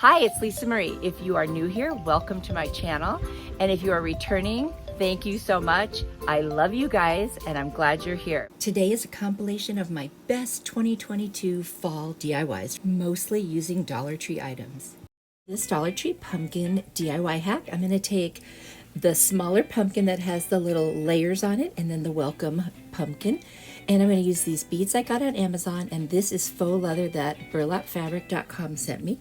Hi, it's Lisa Marie. If you are new here, welcome to my channel. And if you are returning, thank you so much. I love you guys and I'm glad you're here. Today is a compilation of my best 2022 fall DIYs, mostly using Dollar Tree items. This Dollar Tree pumpkin DIY hack, I'm going to take the smaller pumpkin that has the little layers on it and then the welcome pumpkin. And I'm going to use these beads I got on Amazon, and this is faux leather that burlapfabric.com sent me.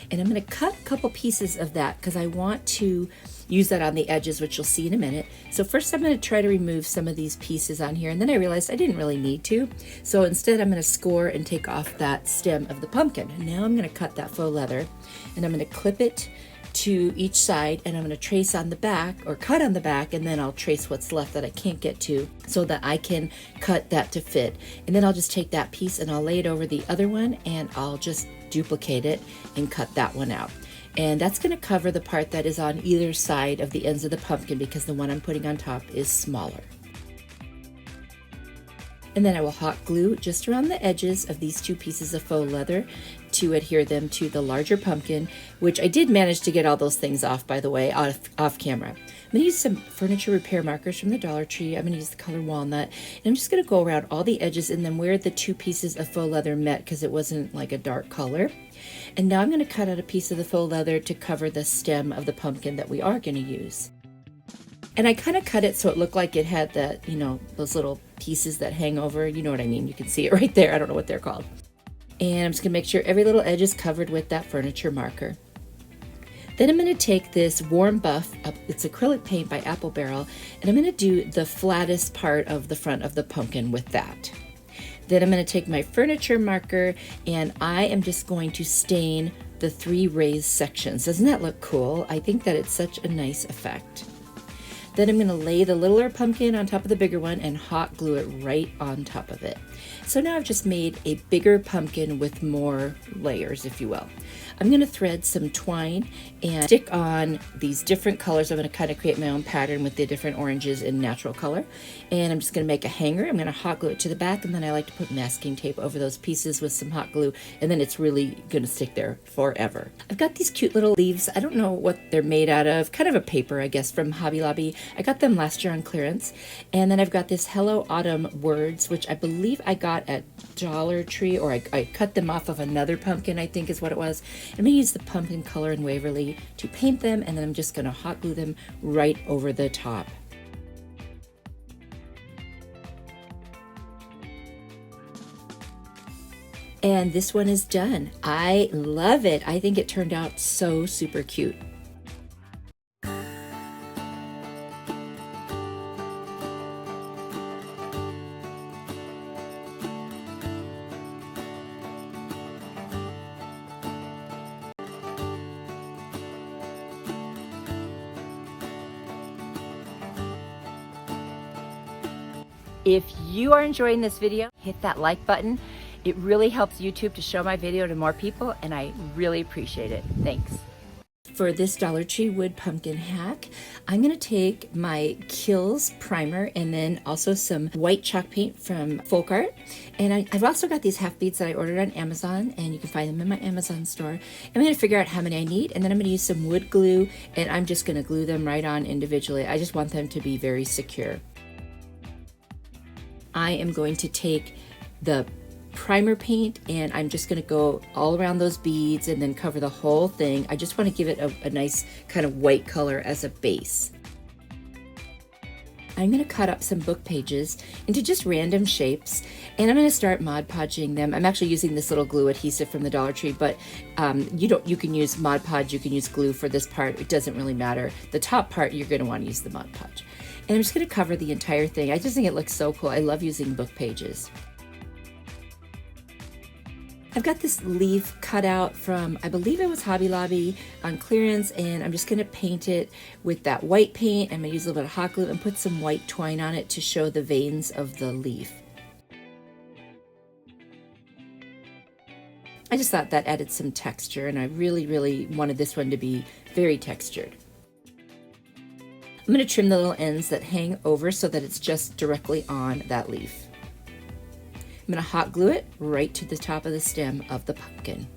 And I'm going to cut a couple pieces of that because I want to use that on the edges, which you'll see in a minute. So first I'm going to try to remove some of these pieces on here, and then I realized I didn't really need to. So instead I'm going to score and take off that stem of the pumpkin. Now I'm going to cut that faux leather, and I'm going to clip it to each side, and I'm going to trace on the back or cut on the back, and then I'll trace what's left that I can't get to so that I can cut that to fit. And then I'll just take that piece and I'll lay it over the other one, and I'll just duplicate it and cut that one out. And that's going to cover the part that is on either side of the ends of the pumpkin because the one I'm putting on top is smaller. And then I will hot glue just around the edges of these two pieces of faux leather to adhere them to the larger pumpkin, which I did manage to get all those things off, by the way, off camera. I'm going to use some furniture repair markers from the Dollar Tree. I'm going to use the color walnut, and I'm just going to go around all the edges and then where the two pieces of faux leather met because it wasn't like a dark color. And now I'm going to cut out a piece of the faux leather to cover the stem of the pumpkin that we are going to use. And I kind of cut it so it looked like it had that, you know, those little pieces that hang over. You know what I mean? You can see it right there. I don't know what they're called. And I'm just going to make sure every little edge is covered with that furniture marker. Then I'm going to take this Warm Buff, it's acrylic paint by Apple Barrel, and I'm going to do the flattest part of the front of the pumpkin with that. Then I'm going to take my furniture marker, and I am just going to stain the 3 raised sections. Doesn't that look cool? I think that it's such a nice effect. Then I'm going to lay the littler pumpkin on top of the bigger one and hot glue it right on top of it. So now I've just made a bigger pumpkin with more layers, if you will. I'm going to thread some twine and stick on these different colors. I'm going to kind of create my own pattern with the different oranges in natural color. And I'm just going to make a hanger. I'm going to hot glue it to the back, and then I like to put masking tape over those pieces with some hot glue, and then it's really going to stick there forever. I've got these cute little leaves. I don't know what they're made out of. Kind of a paper, I guess, from Hobby Lobby. I got them last year on clearance. And then I've got this Hello Autumn words, which I believe I got at Dollar Tree, or I cut them off of another pumpkin, I think is what it was. I'm going to use the pumpkin color in Waverly to paint them, and then I'm just going to hot glue them right over the top. And this one is done. I love it. I think it turned out so super cute. If you are enjoying this video, hit that like button. It really helps YouTube to show my video to more people, and I really appreciate it. Thanks. For this Dollar Tree wood pumpkin hack, I'm going to take my Kills primer and then also some white chalk paint from Folk Art. And I've also got these half beads that I ordered on Amazon, and you can find them in my Amazon store. I'm going to figure out how many I need, and then I'm going to use some wood glue, and I'm just going to glue them right on individually. I just want them to be very secure. I am going to take the primer paint, and I'm just going to go all around those beads and then cover the whole thing. I just want to give it a nice kind of white color as a base. I'm going to cut up some book pages into just random shapes, and I'm going to start Mod Podging them. I'm actually using this little glue adhesive from the Dollar Tree, but you can use Mod Podge, you can use glue for this part. It doesn't really matter. The top part, you're going to want to use the Mod Podge. And I'm just going to cover the entire thing. I just think it looks so cool. I love using book pages. I've got this leaf cut out from, I believe it was Hobby Lobby on clearance, and I'm just going to paint it with that white paint. I'm going to use a little bit of hot glue and put some white twine on it to show the veins of the leaf. I just thought that added some texture, and I really, really wanted this one to be very textured. I'm going to trim the little ends that hang over so that it's just directly on that leaf. I'm going to hot glue it right to the top of the stem of the pumpkin.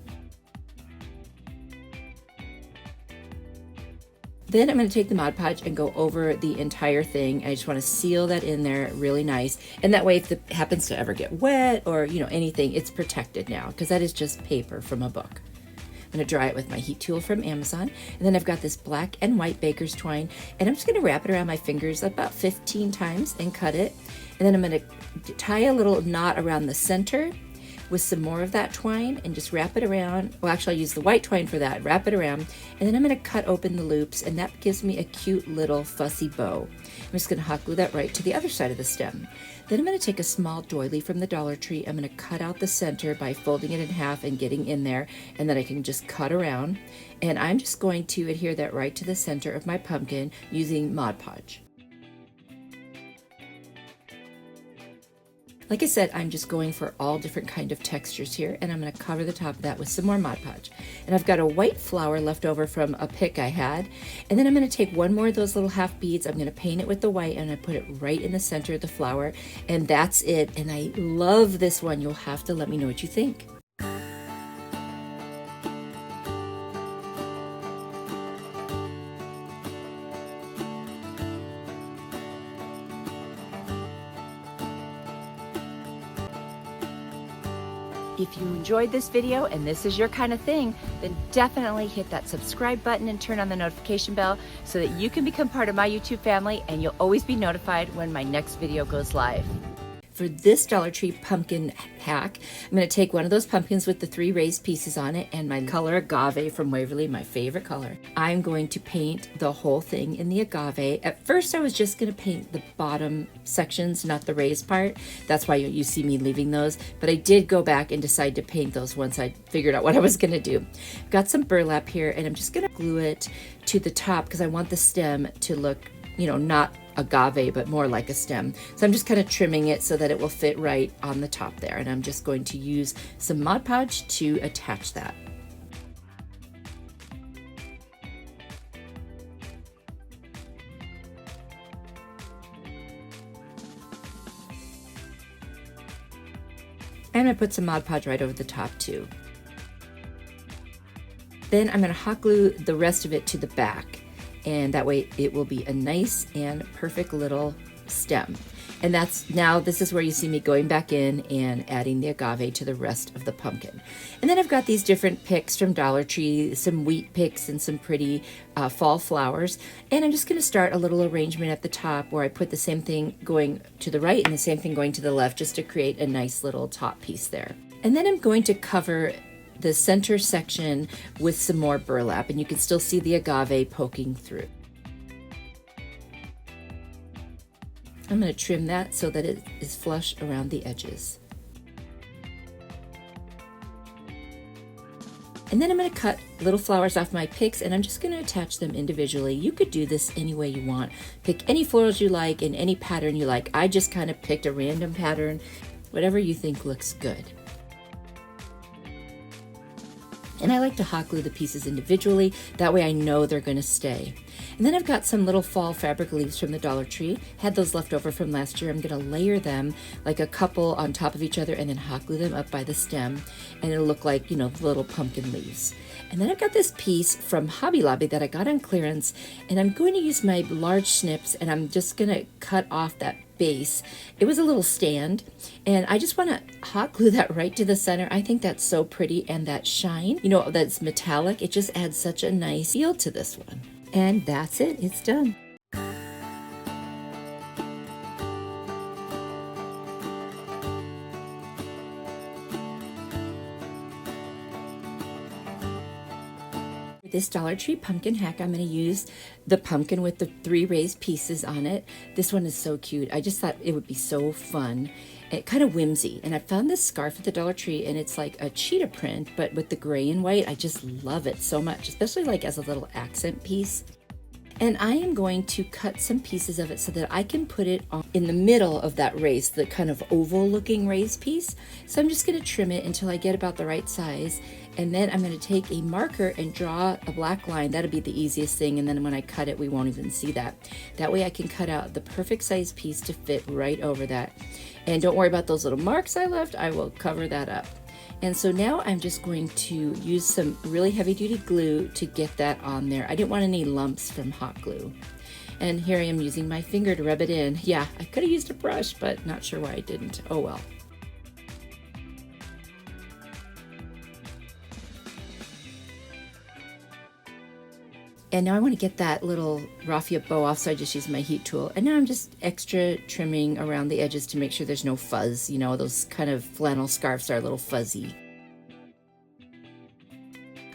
Then I'm going to take the Mod Podge and go over the entire thing. I just want to seal that in there really nice. And that way, if it happens to ever get wet or, you know, anything, it's protected now, because that is just paper from a book. I'm going to dry it with my heat tool from Amazon. And then I've got this black and white baker's twine, and I'm just going to wrap it around my fingers about 15 times and cut it. And then I'm going to tie a little knot around the center with some more of that twine and just wrap it around. Well, actually, I'll use the white twine for that. Wrap it around, and then I'm going to cut open the loops, and that gives me a cute little fussy bow. I'm just going to hot glue that right to the other side of the stem. Then I'm going to take a small doily from the Dollar Tree. I'm going to cut out the center by folding it in half and getting in there, and then I can just cut around. And I'm just going to adhere that right to the center of my pumpkin using Mod Podge. Like I said, I'm just going for all different kind of textures here, and I'm going to cover the top of that with some more Mod Podge. And I've got a white flower left over from a pick I had, and then I'm going to take one more of those little half beads. I'm going to paint it with the white, and I put it right in the center of the flower, and that's it. And I love this one. You'll have to let me know what you think. If you enjoyed this video and this is your kind of thing, then definitely hit that subscribe button and turn on the notification bell so that you can become part of my YouTube family, and you'll always be notified when my next video goes live. For this Dollar Tree pumpkin hack, I'm going to take one of those pumpkins with the 3 raised pieces on it and my color Agave from Waverly, my favorite color. I'm going to paint the whole thing in the Agave. At first, I was just going to paint the bottom sections, not the raised part. That's why you see me leaving those. But I did go back and decide to paint those once I figured out what I was going to do. I've got some burlap here, and I'm just going to glue it to the top because I want the stem to look, you know, not agave, but more like a stem. So I'm just kind of trimming it so that it will fit right on the top there. And I'm just going to use some Mod Podge to attach that. And I put some Mod Podge right over the top too. Then I'm going to hot glue the rest of it to the back, and that way it will be a nice and perfect little stem. And this is where you see me going back in and adding the agave to the rest of the pumpkin. And then I've got these different picks from Dollar Tree, some wheat picks and some pretty fall flowers. And I'm just going to start a little arrangement at the top where I put the same thing going to the right and the same thing going to the left, just to create a nice little top piece there. And then I'm going to cover the center section with some more burlap, and you can still see the agave poking through. I'm going to trim that so that it is flush around the edges. And then I'm going to cut little flowers off my picks, and I'm just going to attach them individually. You could do this any way you want. Pick any florals you like in any pattern you like. I just kind of picked a random pattern, whatever you think looks good. And I like to hot glue the pieces individually. That way I know they're going to stay. And then I've got some little fall fabric leaves from the Dollar Tree. Had those left over from last year. I'm going to layer them like a couple on top of each other and then hot glue them up by the stem. And it'll look like, you know, little pumpkin leaves. And then I've got this piece from Hobby Lobby that I got on clearance. And I'm going to use my large snips, and I'm just going to cut off that base. It was a little stand, and I just want to hot glue that right to the center. I think that's so pretty, and that shine, you know, that's metallic, it just adds such a nice feel to this one. And that's it, it's done. This Dollar Tree pumpkin hack, I'm going to use the pumpkin with the 3 raised pieces on it. This one is so cute. I just thought it would be so fun. And kind of whimsy. And I found this scarf at the Dollar Tree, and it's like a cheetah print, but with the gray and white. I just love it so much, especially like as a little accent piece. And I am going to cut some pieces of it so that I can put it on in the middle of that raised, the kind of oval looking raised piece. So I'm just going to trim it until I get about the right size. And then I'm going to take a marker and draw a black line. That'll be the easiest thing. And then when I cut it, we won't even see that. That way I can cut out the perfect size piece to fit right over that. And don't worry about those little marks I left. I will cover that up. And so now I'm just going to use some really heavy duty glue to get that on there. I didn't want any lumps from hot glue. And here I am using my finger to rub it in. Yeah, I could have used a brush, but not sure why I didn't. Oh well. And now I want to get that little raffia bow off, so I just use my heat tool. And now I'm just extra trimming around the edges to make sure there's no fuzz. You know, those kind of flannel scarves are a little fuzzy.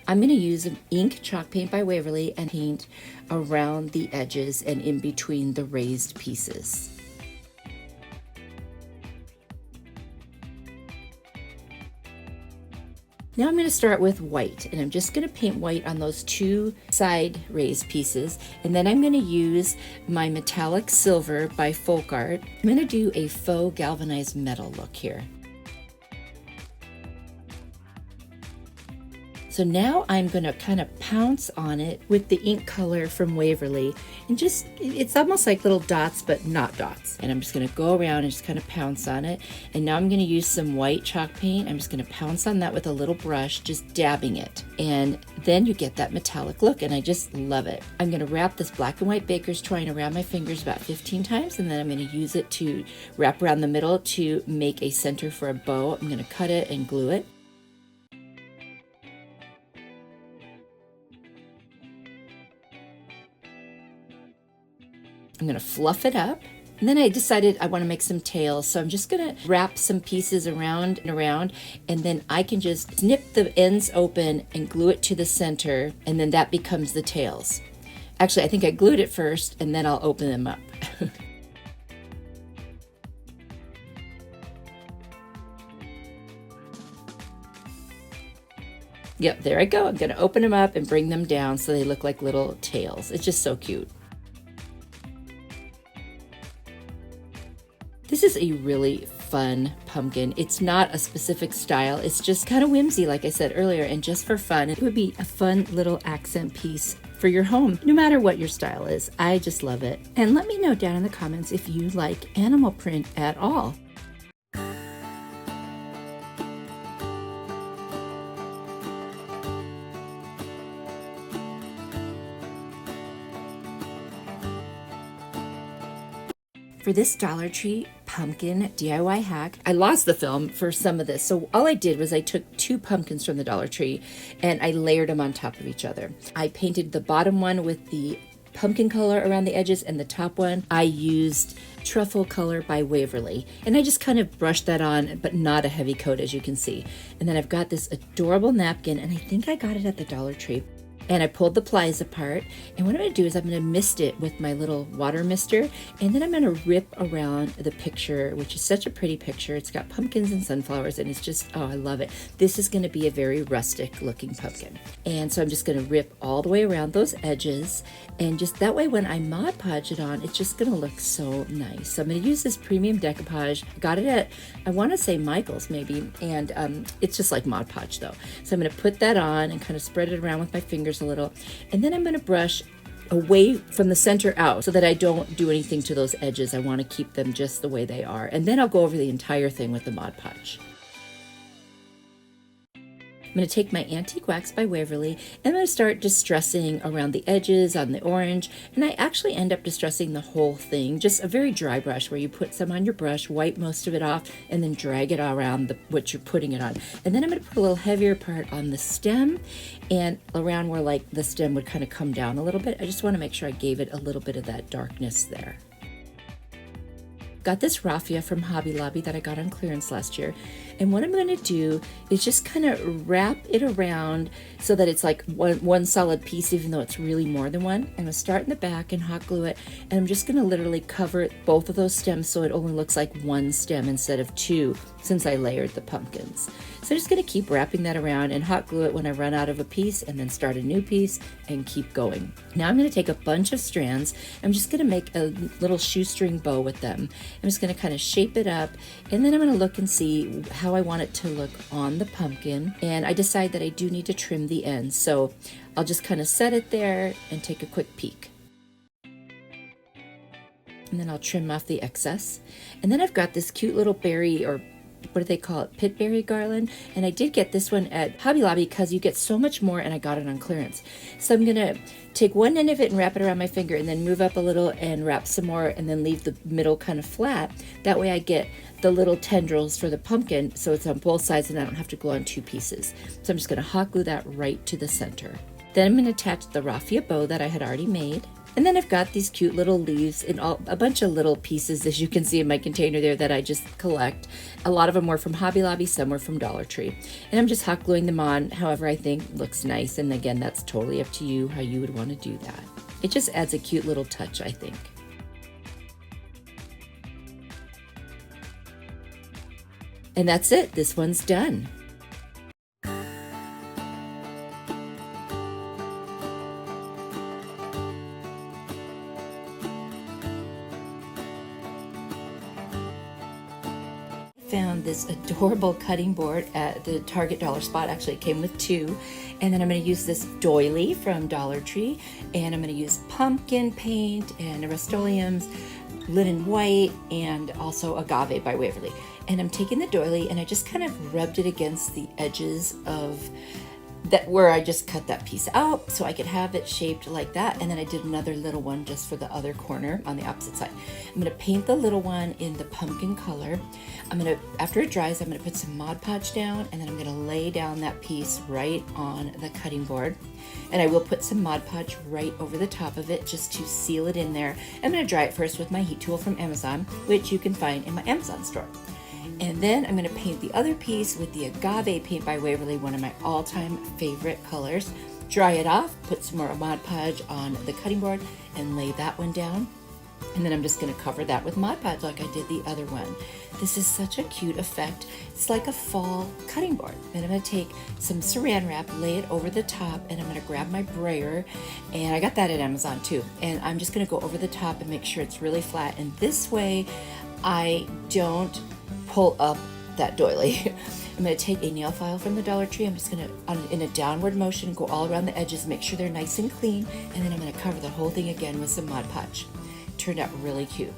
I'm going to use an ink chalk paint by Waverly and paint around the edges and in between the raised pieces. Now I'm going to start with white, and I'm just going to paint white on those two side raised pieces, and then I'm going to use my metallic silver by Folk Art. I'm going to do a faux galvanized metal look here. So now I'm going to kind of pounce on it with the ink color from Waverly, and just, it's almost like little dots, but not dots. And I'm just going to go around and just kind of pounce on it. And now I'm going to use some white chalk paint. I'm just going to pounce on that with a little brush, just dabbing it. And then you get that metallic look, and I just love it. I'm going to wrap this black and white baker's twine around my fingers about 15 times, and then I'm going to use it to wrap around the middle to make a center for a bow. I'm going to cut it and glue it. I'm going to fluff it up. And then I decided I want to make some tails, so I'm just going to wrap some pieces around and around, and then I can just snip the ends open and glue it to the center, and then that becomes the tails. Actually, I think I glued it first, and then I'll open them up. Yep, there I go. I'm going to open them up and bring them down so they look like little tails. It's just so cute. This is a really fun pumpkin. It's not a specific style. It's just kind of whimsy, like I said earlier, and just for fun. It would be a fun little accent piece for your home, no matter what your style is. I just love it. And let me know down in the comments if you like animal print at all. For this Dollar Tree pumpkin DIY hack, I lost the film for some of this. So all I did was I took 2 pumpkins from the Dollar Tree and I layered them on top of each other. I painted the bottom one with the pumpkin color around the edges, and the top one I used truffle color by Waverly. And I just kind of brushed that on, but not a heavy coat, as you can see. And then I've got this adorable napkin, and I think I got it at the Dollar Tree. And I pulled the plies apart, and what I'm going to do is I'm going to mist it with my little water mister, and then I'm going to rip around the picture, which is such a pretty picture. It's got pumpkins and sunflowers, and it's just, oh, I love it. This is going to be a very rustic looking pumpkin. And so I'm just going to rip all the way around those edges, and just that way when I Mod Podge it on, it's just going to look so nice. So I'm going to use this premium decoupage. Got it at, I want to say Michael's maybe, and it's just like Mod Podge though. So I'm going to put that on and kind of spread it around with my fingers a little, and then I'm going to brush away from the center out so that I don't do anything to those edges. I want to keep them just the way they are, and then I'll go over the entire thing with the Mod Podge. I'm going to take my Antique Wax by Waverly, and I'm going to start distressing around the edges on the orange, and I actually end up distressing the whole thing. Just a very dry brush where you put some on your brush, wipe most of it off, and then drag it around what you're putting it on. And then I'm going to put a little heavier part on the stem and around where like the stem would kind of come down a little bit. I just want to make sure I gave it a little bit of that darkness there. Got this raffia from Hobby Lobby that I got on clearance last year, and what I'm going to do is just kind of wrap it around so that it's like one solid piece, even though it's really more than one. I'm going to start in the back and hot glue it, and I'm just going to literally cover both of those stems so it only looks like one stem instead of 2, since I layered the pumpkins. So I'm just going to keep wrapping that around and hot glue it when I run out of a piece, and then start a new piece and keep going. Now I'm going to take a bunch of strands. I'm just going to make a little shoestring bow with them. I'm just going to kind of shape it up, and then I'm going to look and see how I want it to look on the pumpkin. And I decide that I do need to trim the ends, so I'll just kind of set it there and take a quick peek. And then I'll trim off the excess. And then I've got this cute little berry or what do they call it, pitberry garland. And I did get this one at Hobby Lobby because you get so much more, and I got it on clearance. So I'm gonna take one end of it and wrap it around my finger, and then move up a little and wrap some more, and then leave the middle kind of flat. That way I get the little tendrils for the pumpkin, so it's on both sides and I don't have to glue on 2 pieces. So I'm just gonna hot glue that right to the center. Then I'm gonna attach the raffia bow that I had already made. And then I've got these cute little leaves and a bunch of little pieces, as you can see in my container there, that I just collect. A lot of them were from Hobby Lobby, some were from Dollar Tree. And I'm just hot gluing them on however I think looks nice. And again, that's totally up to you how you would want to do that. It just adds a cute little touch, I think. And that's it. This one's done. Found this adorable cutting board at the Target dollar spot. Actually, it came with 2. And then I'm going to use this doily from Dollar Tree, and I'm going to use pumpkin paint and Rust-Oleums, linen white, and also Agave by Waverly. And I'm taking the doily and I just kind of rubbed it against the edges of that where I just cut that piece out so I could have it shaped like that. And then I did another little one just for the other corner on the opposite side. I'm going to paint the little one in the pumpkin color. After it dries, I'm going to put some Mod Podge down, and then I'm going to lay down that piece right on the cutting board. And I will put some Mod Podge right over the top of it just to seal it in there. I'm going to dry it first with my heat tool from Amazon, which you can find in my Amazon store. And then I'm going to paint the other piece with the Agave paint by Waverly, one of my all-time favorite colors. Dry it off, put some more Mod Podge on the cutting board, and lay that one down. And then I'm just going to cover that with Mod Podge like I did the other one. This is such a cute effect. It's like a fall cutting board. And I'm going to take some saran wrap, lay it over the top, and I'm going to grab my brayer. And I got that at Amazon too. And I'm just going to go over the top and make sure it's really flat. And this way I don't pull up that doily. I'm going to take a nail file from the Dollar Tree. I'm just going to, in a downward motion, go all around the edges, make sure they're nice and clean, and then I'm going to cover the whole thing again with some Mod Podge. Turned out really cute.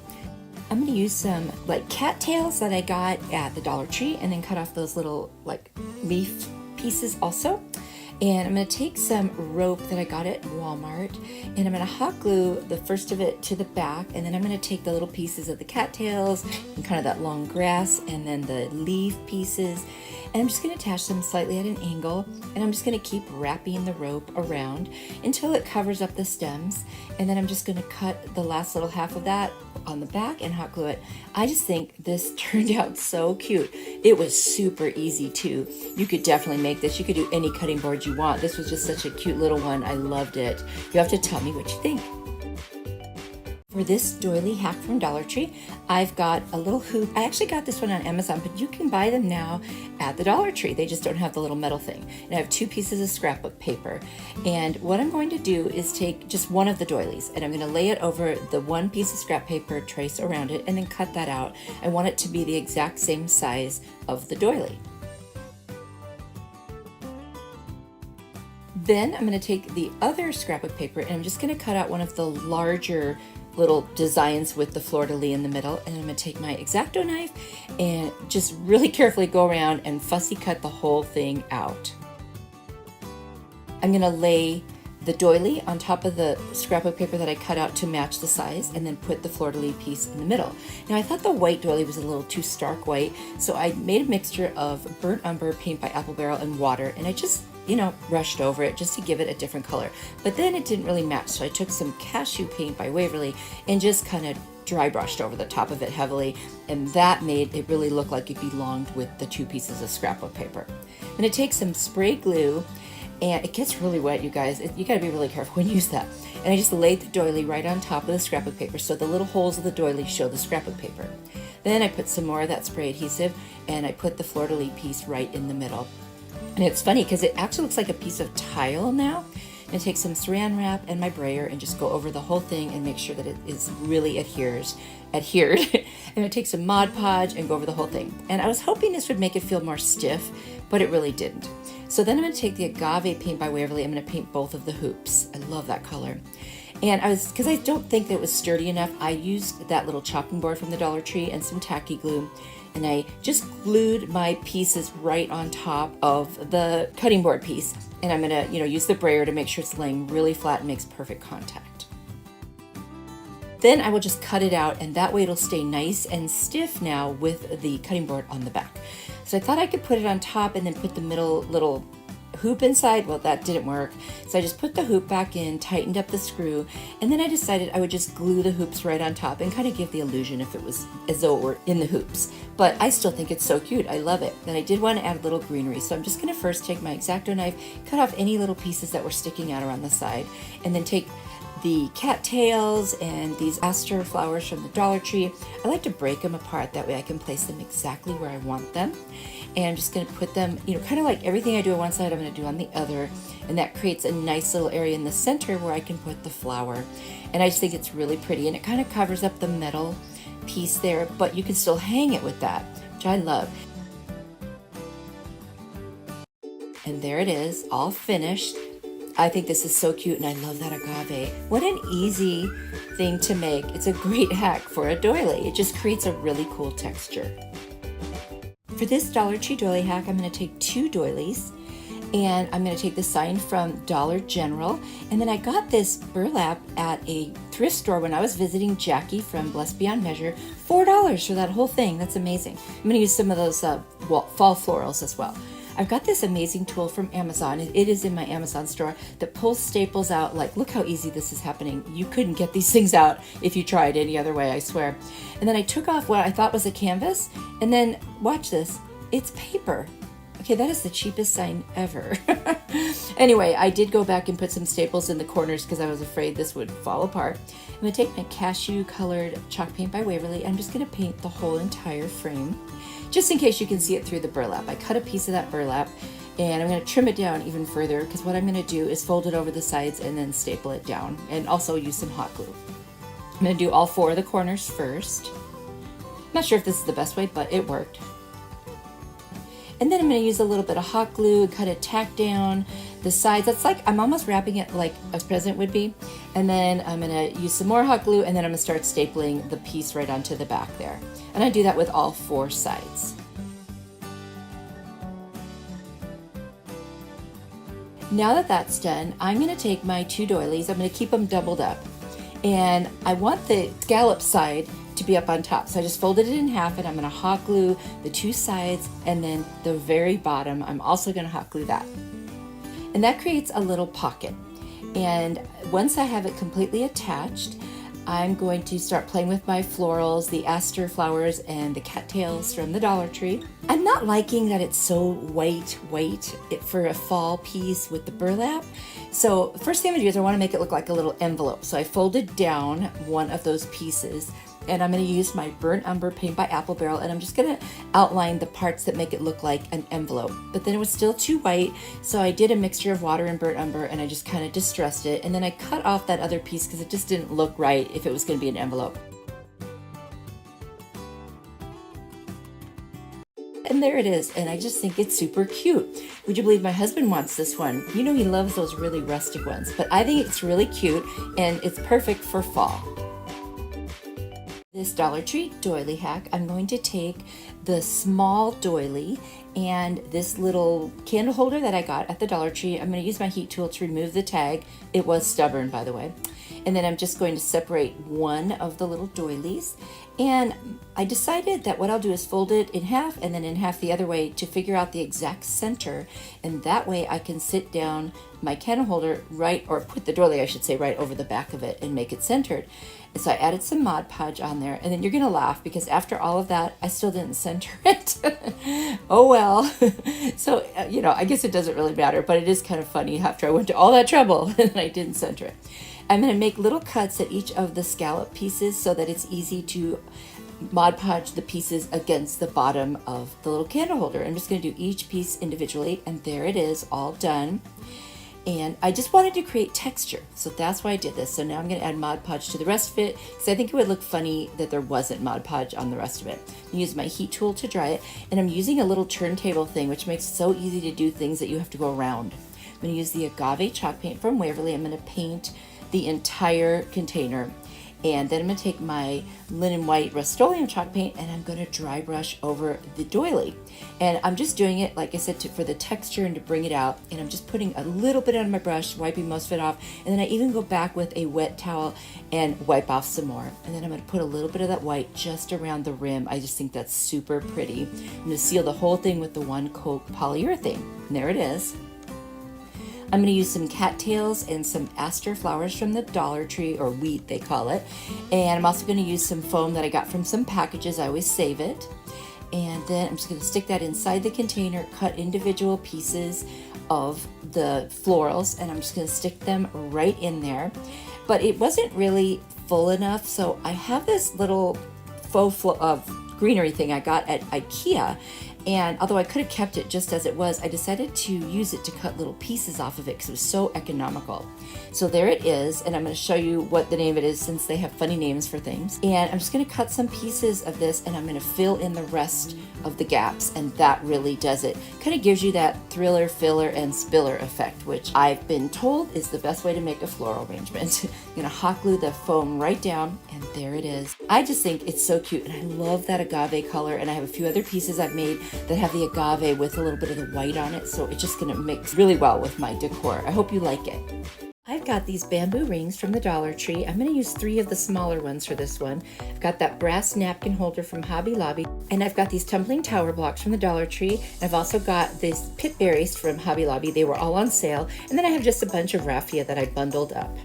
I'm going to use some like cattails that I got at the Dollar Tree, and then cut off those little like leaf pieces also. And I'm going to take some rope that I got at Walmart, and I'm going to hot glue the first of it to the back, and then I'm going to take the little pieces of the cattails and kind of that long grass, and then the leaf pieces, and I'm just going to attach them slightly at an angle, and I'm just going to keep wrapping the rope around until it covers up the stems, and then I'm just going to cut the last little half of that on the back and hot glue it. I just think this turned out so cute. It was super easy too. You could definitely make this. You could do any cutting board you want. This was just such a cute little one. I loved it. You have to tell me what you think. For this doily hack from Dollar Tree, I've got a little hoop. I actually got this one on Amazon, but you can buy them now at the Dollar Tree. They just don't have the little metal thing. And I have 2 pieces of scrapbook paper. And what I'm going to do is take just one of the doilies, and I'm going to lay it over the one piece of scrap paper, trace around it, and then cut that out. I want it to be the exact same size of the doily. Then I'm going to take the other scrapbook paper, and I'm just going to cut out one of the larger little designs with the fleur-de-lis in the middle, and I'm going to take my X-Acto knife and just really carefully go around and fussy cut the whole thing out. I'm going to lay the doily on top of the scrapbook paper that I cut out to match the size, and then put the fleur-de-lis piece in the middle. Now I thought the white doily was a little too stark white, so I made a mixture of burnt umber, paint by Apple Barrel, and water, and I just brushed over it just to give it a different color. But then it didn't really match, so I took some cashew paint by Waverly and just kind of dry brushed over the top of it heavily, and that made it really look like it belonged with the 2 pieces of scrapbook paper. I'm going to take some spray glue, and it gets really wet, you guys. You got to be really careful when you use that. And I just laid the doily right on top of the scrapbook paper, so the little holes of the doily show the scrapbook paper. Then I put some more of that spray adhesive, and I put the fleur-de-lis piece right in the middle. And it's funny because it actually looks like a piece of tile now. And I take some saran wrap and my brayer and just go over the whole thing and make sure that it is really adhered. And I take some Mod Podge and go over the whole thing. And I was hoping this would make it feel more stiff, but it really didn't. So then I'm going to take the Agave paint by Waverly. I'm going to paint both of the hoops. I love that color. And because I don't think that it was sturdy enough, I used that little chopping board from the Dollar Tree and some tacky glue. and I just glued my pieces right on top of the cutting board piece. And I'm gonna, use the brayer to make sure it's laying really flat and makes perfect contact. Then I will just cut it out, and that way it'll stay nice and stiff now with the cutting board on the back. So I thought I could put it on top and then put the middle little hoop inside. Well, that didn't work. So I just put the hoop back in, tightened up the screw, and then I decided I would just glue the hoops right on top and kind of give the illusion if it was as though it were in the hoops. But I still think it's so cute. I love it. And I did want to add a little greenery. So I'm just going to first take my X-Acto knife, cut off any little pieces that were sticking out around the side, and then take the cattails and these aster flowers from the Dollar Tree. I like to break them apart, that way I can place them exactly where I want them. And I'm just going to put them, kind of like everything I do on one side, I'm going to do on the other. And that creates a nice little area in the center where I can put the flower. And I just think it's really pretty. And it kind of covers up the metal piece there, but you can still hang it with that, which I love. And there it is, all finished. I think this is so cute, and I love that agave. What an easy thing to make. It's a great hack for a doily. It just creates a really cool texture. For this Dollar Tree doily hack, I'm going to take 2 doilies, and I'm going to take the sign from Dollar General. And then I got this burlap at a thrift store when I was visiting Jackie from Blessed Beyond Measure. $4 for that whole thing. That's amazing. I'm going to use some of those fall florals as well. I've got this amazing tool from Amazon. It is in my Amazon store that pulls staples out. Like, look how easy this is happening. You couldn't get these things out if you tried any other way, I swear. And then I took off what I thought was a canvas, and then watch this, it's paper. Okay, that is the cheapest sign ever. Anyway, I did go back and put some staples in the corners because I was afraid this would fall apart. I'm going to take my cashew colored chalk paint by Waverly. I'm just going to paint the whole entire frame, just in case you can see it through the burlap. I cut a piece of that burlap, and I'm going to trim it down even further, because what I'm going to do is fold it over the sides and then staple it down, and also use some hot glue. I'm going to do all 4 of the corners first. I'm not sure if this is the best way, but it worked. And then I'm going to use a little bit of hot glue and kind of tack down the sides. That's like, I'm almost wrapping it like a present would be. And then I'm going to use some more hot glue, and then I'm going to start stapling the piece right onto the back there. And I do that with all 4 sides. Now that that's done, I'm going to take my 2 doilies. I'm going to keep them doubled up. And I want the scallop side to be up on top. So I just folded it in half, and I'm going to hot glue the 2 sides, and then the very bottom, I'm also going to hot glue that. And that creates a little pocket. And once I have it completely attached, I'm going to start playing with my florals, the aster flowers, and the cattails from the Dollar Tree. I'm not liking that it's so white for a fall piece with the burlap. So first thing I'm going to do is I want to make it look like a little envelope. So I folded down one of those pieces, and I'm going to use my burnt umber paint by Apple Barrel, and I'm just going to outline the parts that make it look like an envelope. But then it was still too white, so I did a mixture of water and burnt umber, and I just kind of distressed it, and then I cut off that other piece because it just didn't look right if it was going to be an envelope. And there it is, and I just think it's super cute. Would you believe my husband wants this one? You know, he loves those really rustic ones, but I think it's really cute, and it's perfect for fall. This Dollar Tree doily hack, I'm going to take the small doily and this little candle holder that I got at the Dollar Tree. I'm going to use my heat tool to remove the tag. It was stubborn, by the way. And then I'm just going to separate one of the little doilies. And I decided that what I'll do is fold it in half and then in half the other way to figure out the exact center. And that way I can sit down my candle holder or put the doily, I should say, right over the back of it and make it centered. And so I added some Mod Podge on there, and then you're gonna laugh because after all of that, I still didn't center it. Oh well. So, I guess it doesn't really matter, but it is kind of funny after I went to all that trouble and I didn't center it. I'm gonna make little cuts at each of the scallop pieces so that it's easy to Mod Podge the pieces against the bottom of the little candle holder. I'm just gonna do each piece individually, and there it is, all done. And I just wanted to create texture, so that's why I did this. So now I'm going to add Mod Podge to the rest of it, because I think it would look funny that there wasn't Mod Podge on the rest of it. I use my heat tool to dry it, and I'm using a little turntable thing, which makes it so easy to do things that you have to go around. I'm going to use the Agave chalk paint from Waverly. I'm going to paint the entire container. And then I'm going to take my linen white Rust-Oleum chalk paint and I'm going to dry brush over the doily. And I'm just doing it, like I said, for the texture and to bring it out. And I'm just putting a little bit on my brush, wiping most of it off. And then I even go back with a wet towel and wipe off some more. And then I'm going to put a little bit of that white just around the rim. I just think that's super pretty. I'm going to seal the whole thing with the one coat polyurethane. And there it is. I'm going to use some cattails and some aster flowers from the Dollar Tree, or wheat they call it. And I'm also going to use some foam that I got from some packages. I always save it. And then I'm just going to stick that inside the container, cut individual pieces of the florals, and I'm just going to stick them right in there. But it wasn't really full enough, so I have this little faux greenery thing I got at IKEA. And although I could have kept it just as it was, I decided to use it to cut little pieces off of it because it was so economical. So there it is, and I'm going to show you what the name of it is since they have funny names for things. And I'm just going to cut some pieces of this and I'm going to fill in the rest of the gaps, and that really does it. Kind of gives you that thriller, filler, and spiller effect, which I've been told is the best way to make a floral arrangement. I'm going to hot glue the foam right down, and there it is. I just think it's so cute, and I love that agave color, and I have a few other pieces I've made that have the agave with a little bit of the white on it, so it's just going to mix really well with my decor. I hope you like it. I've got these bamboo rings from the Dollar Tree. I'm going to use 3 of the smaller ones for this one. I've got that brass napkin holder from Hobby Lobby, and I've got these tumbling tower blocks from the Dollar Tree. I've also got these pit berries from Hobby Lobby. They were all on sale. And then I have just a bunch of raffia that I bundled up.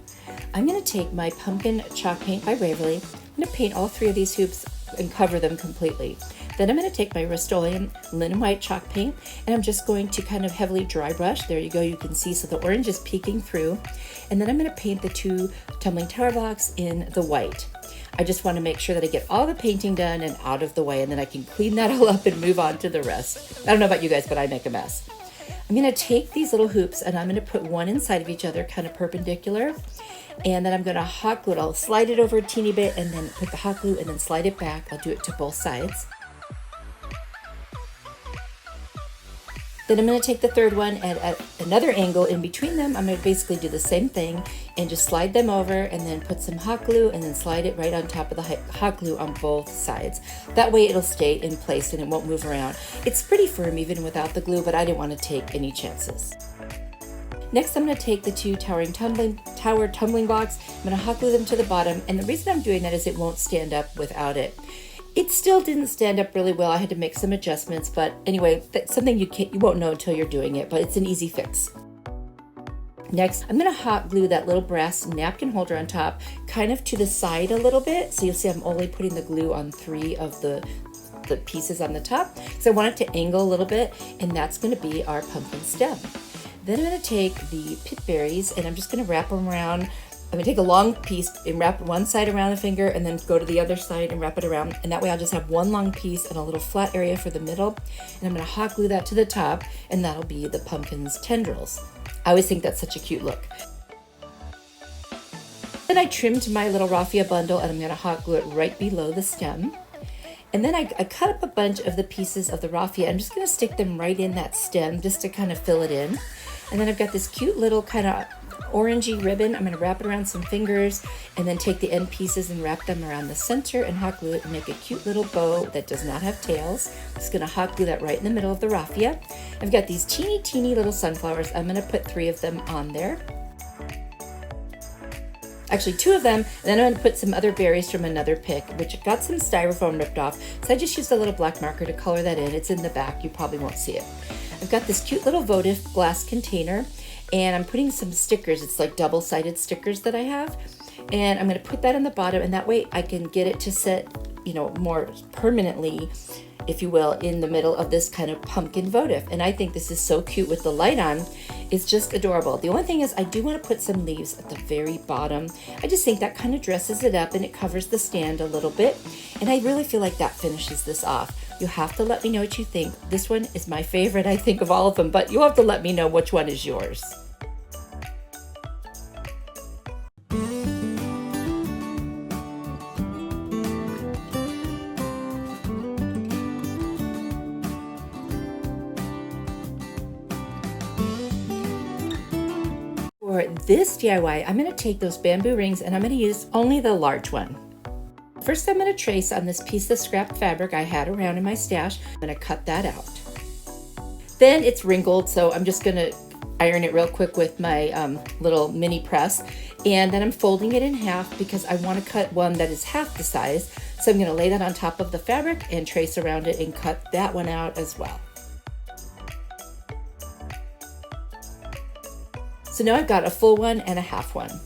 I'm going to take my pumpkin chalk paint by Waverly. I'm going to paint all 3 of these hoops and cover them completely. Then I'm going to take my Rust-Oleum linen white chalk paint, and I'm just going to kind of heavily dry brush. There you go, you can see, so the orange is peeking through. And then I'm going to paint the 2 tumbling tower blocks in the white. I just want to make sure that I get all the painting done and out of the way, and then I can clean that all up and move on to the rest. I don't know about you guys, but I make a mess. I'm going to take these little hoops and I'm going to put one inside of each other, kind of perpendicular. And then I'm going to hot glue it. I'll slide it over a teeny bit and then put the hot glue and then slide it back. I'll do it to both sides. Then I'm going to take the third one and at another angle in between them, I'm going to basically do the same thing and just slide them over and then put some hot glue and then slide it right on top of the hot glue on both sides. That way it'll stay in place and it won't move around. It's pretty firm even without the glue, but I didn't want to take any chances. Next, I'm going to take the 2 tower tumbling blocks. I'm going to hot glue them to the bottom, and the reason I'm doing that is it won't stand up without it. It still didn't stand up really well. I had to make some adjustments, but anyway, that's something you won't know until you're doing it, but it's an easy fix. Next, I'm going to hot glue that little brass napkin holder on top, kind of to the side a little bit. So you'll see I'm only putting the glue on 3 of the pieces on the top. So I want it to angle a little bit, and that's going to be our pumpkin stem. Then I'm going to take the pit berries and I'm just going to wrap them around. I'm going to take a long piece and wrap one side around the finger and then go to the other side and wrap it around. And that way I'll just have one long piece and a little flat area for the middle. And I'm going to hot glue that to the top, and that'll be the pumpkin's tendrils. I always think that's such a cute look. Then I trimmed my little raffia bundle and I'm going to hot glue it right below the stem. And then I cut up a bunch of the pieces of the raffia. I'm just going to stick them right in that stem just to kind of fill it in. And then I've got this cute little kind of orangey ribbon. I'm going to wrap it around some fingers and then take the end pieces and wrap them around the center and hot glue it and make a cute little bow that does not have tails. I'm just going to hot glue that right in the middle of the raffia. I've got these teeny little sunflowers. I'm going to put 3 of them on there. Actually 2 of them, and then I'm going to put some other berries from another pick, which got some styrofoam ripped off. So I just used a little black marker to color that in. It's in the back. You probably won't see it. I've got this cute little votive glass container, and I'm putting some stickers. It's like double-sided stickers that I have. And I'm going to put that in the bottom, and that way I can get it to sit, more permanently, if you will, in the middle of this kind of pumpkin votive. And I think this is so cute with the light on. It's just adorable. The only thing is I do want to put some leaves at the very bottom. I just think that kind of dresses it up and it covers the stand a little bit. And I really feel like that finishes this off. You have to let me know what you think. This one is my favorite, I think, of all of them, but you'll have to let me know which one is yours. For this DIY, I'm gonna take those bamboo rings and I'm gonna use only the large one. First, I'm gonna trace on this piece of scrap fabric I had around in my stash. I'm gonna cut that out. Then it's wrinkled, so I'm just gonna iron it real quick with my little mini press. And then I'm folding it in half because I wanna cut one that is half the size. So I'm gonna lay that on top of the fabric and trace around it and cut that one out as well. So now I've got a full one and a half one.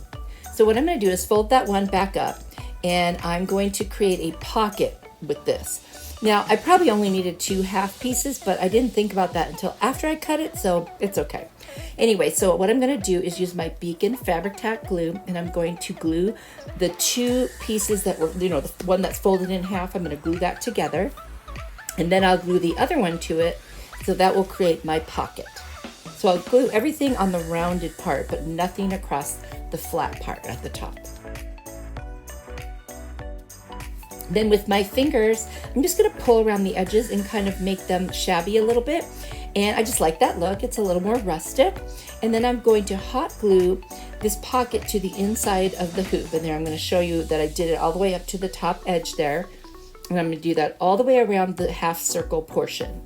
So what I'm gonna do is fold that one back up, and I'm going to create a pocket with this. Now, I probably only needed 2 half pieces, but I didn't think about that until after I cut it, so it's okay. Anyway, so what I'm gonna do is use my Beacon Fabric Tack glue, and I'm going to glue the 2 pieces that were, the one that's folded in half, I'm gonna glue that together. And then I'll glue the other one to it, so that will create my pocket. So I'll glue everything on the rounded part, but nothing across the flat part at the top. Then with my fingers, I'm just gonna pull around the edges and kind of make them shabby a little bit. And I just like that look, it's a little more rustic. And then I'm going to hot glue this pocket to the inside of the hoop. And there I'm gonna show you that I did it all the way up to the top edge there. And I'm gonna do that all the way around the half circle portion.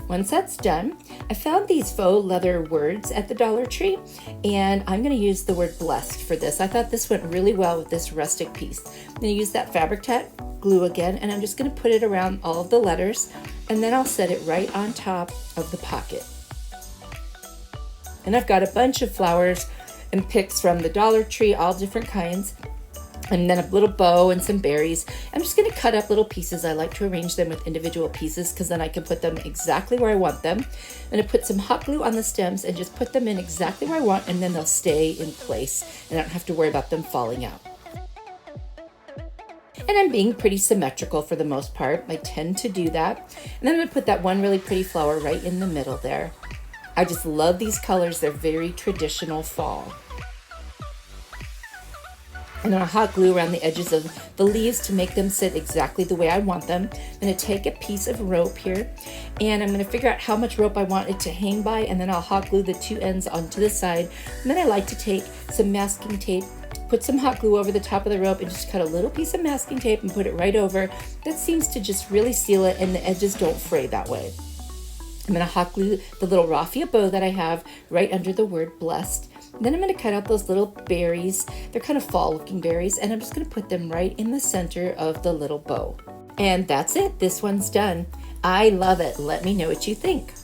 Once that's done, I found these faux leather words at the Dollar Tree, and I'm gonna use the word blessed for this. I thought this went really well with this rustic piece. I'm gonna use that Fabric Tack glue again, and I'm just gonna put it around all of the letters, and then I'll set it right on top of the pocket. And I've got a bunch of flowers and pics from the Dollar Tree, all different kinds. And then a little bow and some berries. I'm just gonna cut up little pieces. I like to arrange them with individual pieces because then I can put them exactly where I want them. I'm gonna put some hot glue on the stems and just put them in exactly where I want, and then they'll stay in place and I don't have to worry about them falling out. And I'm being pretty symmetrical for the most part. I tend to do that. And then I'm gonna put that one really pretty flower right in the middle there. I just love these colors. They're very traditional fall. And then I'll hot glue around the edges of the leaves to make them sit exactly the way I want them. I'm gonna take a piece of rope here, and I'm gonna figure out how much rope I want it to hang by, and then I'll hot glue the 2 ends onto the side. And then I like to take some masking tape, put some hot glue over the top of the rope, and just cut a little piece of masking tape and put it right over. That seems to just really seal it, and the edges don't fray that way. I'm gonna hot glue the little raffia bow that I have right under the word blessed. Then I'm going to cut out those little berries. They're kind of fall looking berries, and I'm just going to put them right in the center of the little bow. And that's it. This one's done. I love it. Let me know what you think.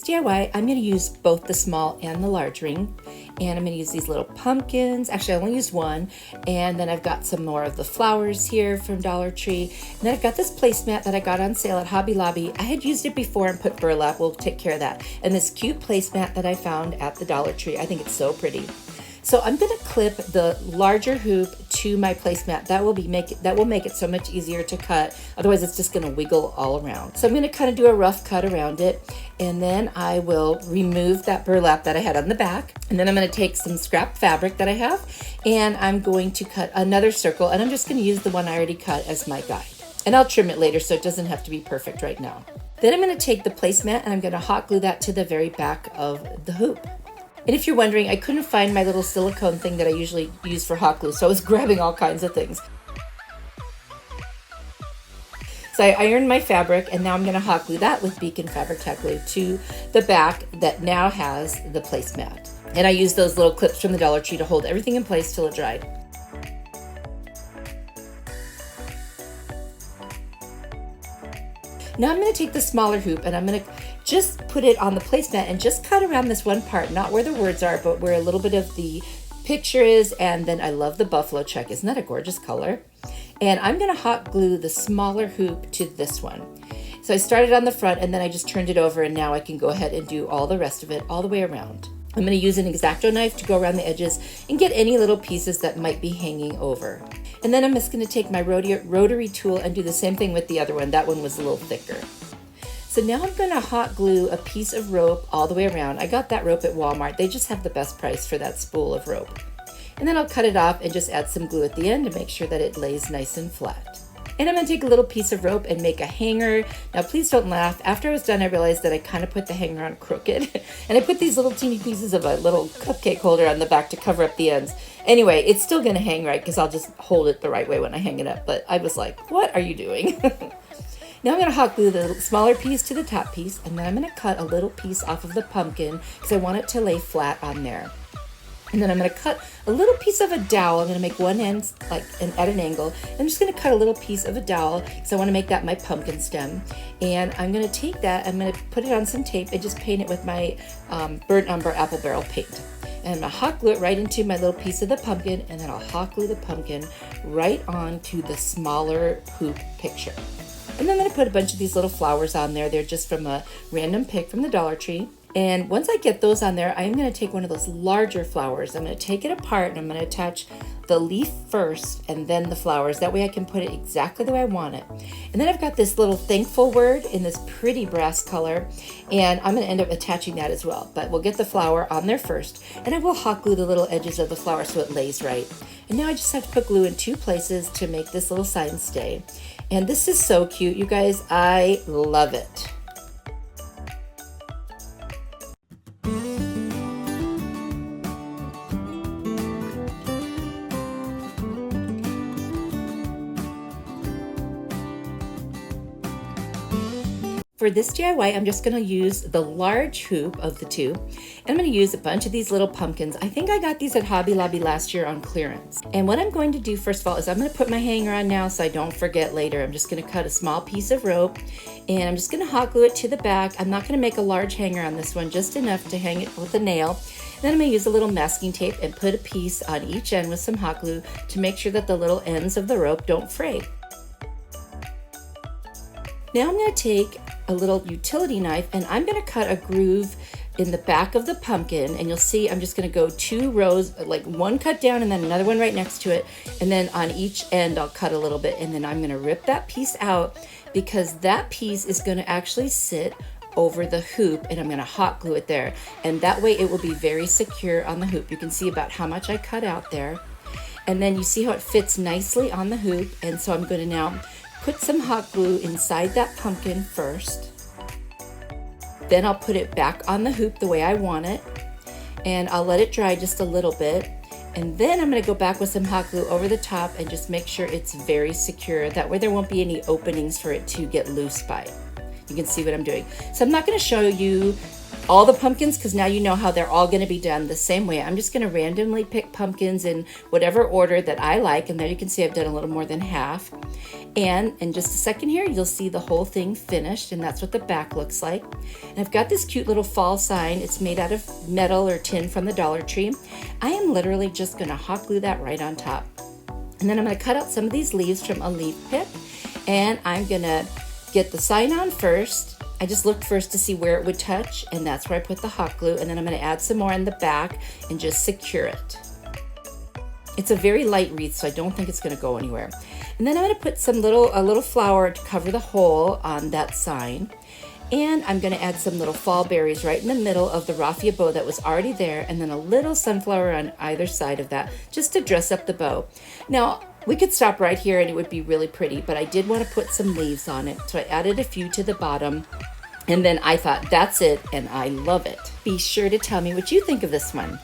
DIY, I'm going to use both the small and the large ring, and I'm going to use these little pumpkins. Actually, I only use one, and then I've got some more of the flowers here from Dollar Tree, and then I've got this placemat that I got on sale at Hobby Lobby. I had used it before and put burlap. We'll take care of that. And this cute placemat that I found at the Dollar Tree. I think it's so pretty. So I'm going to clip the larger hoop to my placemat. That will make it so much easier to cut. Otherwise, it's just going to wiggle all around. So I'm going to kind of do a rough cut around it, and then I will remove that burlap that I had on the back. And then I'm going to take some scrap fabric that I have, and I'm going to cut another circle, and I'm just going to use the one I already cut as my guide. And I'll trim it later, so it doesn't have to be perfect right now. Then I'm going to take the placemat, and I'm going to hot glue that to the very back of the hoop. And if you're wondering, I couldn't find my little silicone thing that I usually use for hot glue, so I was grabbing all kinds of things. So I ironed my fabric, and now I'm gonna hot glue that with Beacon Fabric Tack glue to the back that now has the placemat. And I used those little clips from the Dollar Tree to hold everything in place till it dried. Now I'm gonna take the smaller hoop, and I'm gonna just put it on the placemat and just cut around this one part, not where the words are, but where a little bit of the picture is. And then I love the buffalo check. Isn't that a gorgeous color? And I'm gonna hot glue the smaller hoop to this one. So I started on the front, and then I just turned it over, and now I can go ahead and do all the rest of it all the way around. I'm gonna use an X-Acto knife to go around the edges and get any little pieces that might be hanging over. And then I'm just gonna take my rotary tool and do the same thing with the other one. That one was a little thicker. So now I'm going to hot glue a piece of rope all the way around. I got that rope at Walmart. They just have the best price for that spool of rope. And then I'll cut it off and just add some glue at the end to make sure that it lays nice and flat. And I'm going to take a little piece of rope and make a hanger. Now please don't laugh. After I was done, I realized that I kind of put the hanger on crooked. And I put these little teeny pieces of a little cupcake holder on the back to cover up the ends. Anyway, it's still going to hang right because I'll just hold it the right way when I hang it up. But I was like, what are you doing? Now I'm going to hot glue the smaller piece to the top piece, and then I'm going to cut a little piece off of the pumpkin because I want it to lay flat on there. And then I'm going to cut a little piece of a dowel. I'm going to make one end at an angle. I'm just going to cut a little piece of a dowel because I want to make that my pumpkin stem. And I'm going to take that, I'm going to put it on some tape and just paint it with my burnt umber apple barrel paint. And I'm going to hot glue it right into my little piece of the pumpkin, and then I'll hot glue the pumpkin right onto the smaller hoop picture. And then I'm going to put a bunch of these little flowers on there. They're just from a random pick from the Dollar Tree. And once I get those on there, I'm going to take one of those larger flowers. I'm going to take it apart and I'm going to attach the leaf first and then the flowers. That way I can put it exactly the way I want it. And then I've got this little thankful word in this pretty brass color, and I'm going to end up attaching that as well. But we'll get the flower on there first, and I will hot glue the little edges of the flower so it lays right. And now I just have to put glue in 2 places to make this little sign stay. And this is so cute, you guys. I love it. For this DIY, I'm just going to use the large hoop of the 2. And I'm going to use a bunch of these little pumpkins. I think I got these at Hobby Lobby last year on clearance. And what I'm going to do first of all is I'm going to put my hanger on now so I don't forget later. I'm just going to cut a small piece of rope and I'm just going to hot glue it to the back. I'm not going to make a large hanger on this one, just enough to hang it with a nail. Then I'm going to use a little masking tape and put a piece on each end with some hot glue to make sure that the little ends of the rope don't fray. Now I'm going to take a little utility knife and I'm going to cut a groove in the back of the pumpkin, and you'll see I'm just going to go 2 rows, like one cut down and then another one right next to it, and then on each end I'll cut a little bit, and then I'm going to rip that piece out because that piece is going to actually sit over the hoop, and I'm going to hot glue it there, and that way it will be very secure on the hoop. You can see about how much I cut out there, and then you see how it fits nicely on the hoop. And so I'm going to now put some hot glue inside that pumpkin first. Then I'll put it back on the hoop the way I want it, and I'll let it dry just a little bit. And then I'm going to go back with some hot glue over the top and just make sure it's very secure. That way there won't be any openings for it to get loose by. You can see what I'm doing. So I'm not going to show you all the pumpkins because now you know how they're all going to be done the same way. I'm just going to randomly pick pumpkins in whatever order that I like, and there you can see I've done a little more than half. And in just a second here, you'll see the whole thing finished, and that's what the back looks like. And I've got this cute little fall sign. It's made out of metal or tin from the Dollar Tree. I am literally just going to hot glue that right on top. And then I'm going to cut out some of these leaves from a leaf pick, and I'm going to get the sign on first. I just looked first to see where it would touch, and that's where I put the hot glue, and then I'm going to add some more in the back and just secure it. It's a very light wreath, so I don't think it's going to go anywhere. And then I'm going to put a little flower to cover the hole on that sign, and I'm going to add some little fall berries right in the middle of the raffia bow that was already there, and then a little sunflower on either side of that just to dress up the bow. Now, we could stop right here and it would be really pretty, but I did want to put some leaves on it, so I added a few to the bottom, and then I thought that's it, and I love it. Be sure to tell me what you think of this one.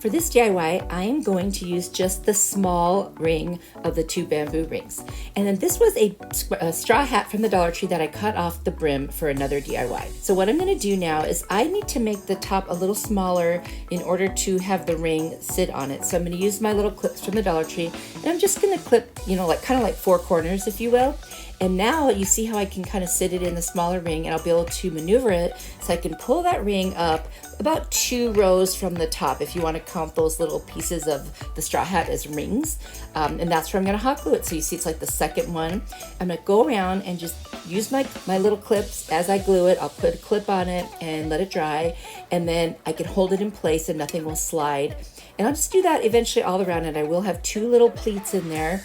For this DIY, I am going to use just the small ring of the 2 bamboo rings. And then this was a straw hat from the Dollar Tree that I cut off the brim for another DIY. So what I'm going to do now is I need to make the top a little smaller in order to have the ring sit on it. So I'm going to use my little clips from the Dollar Tree, and I'm just going to clip, kind of like 4 corners, if you will. And now you see how I can kind of sit it in the smaller ring, and I'll be able to maneuver it so I can pull that ring up about 2 rows from the top if you want to count those little pieces of the straw hat as rings. And that's where I'm going to hot glue it. So you see it's like the second one. I'm going to go around and just use my little clips as I glue it. I'll put a clip on it and let it dry, and then I can hold it in place and nothing will slide. And I'll just do that eventually all around it. I will have 2 little pleats in there,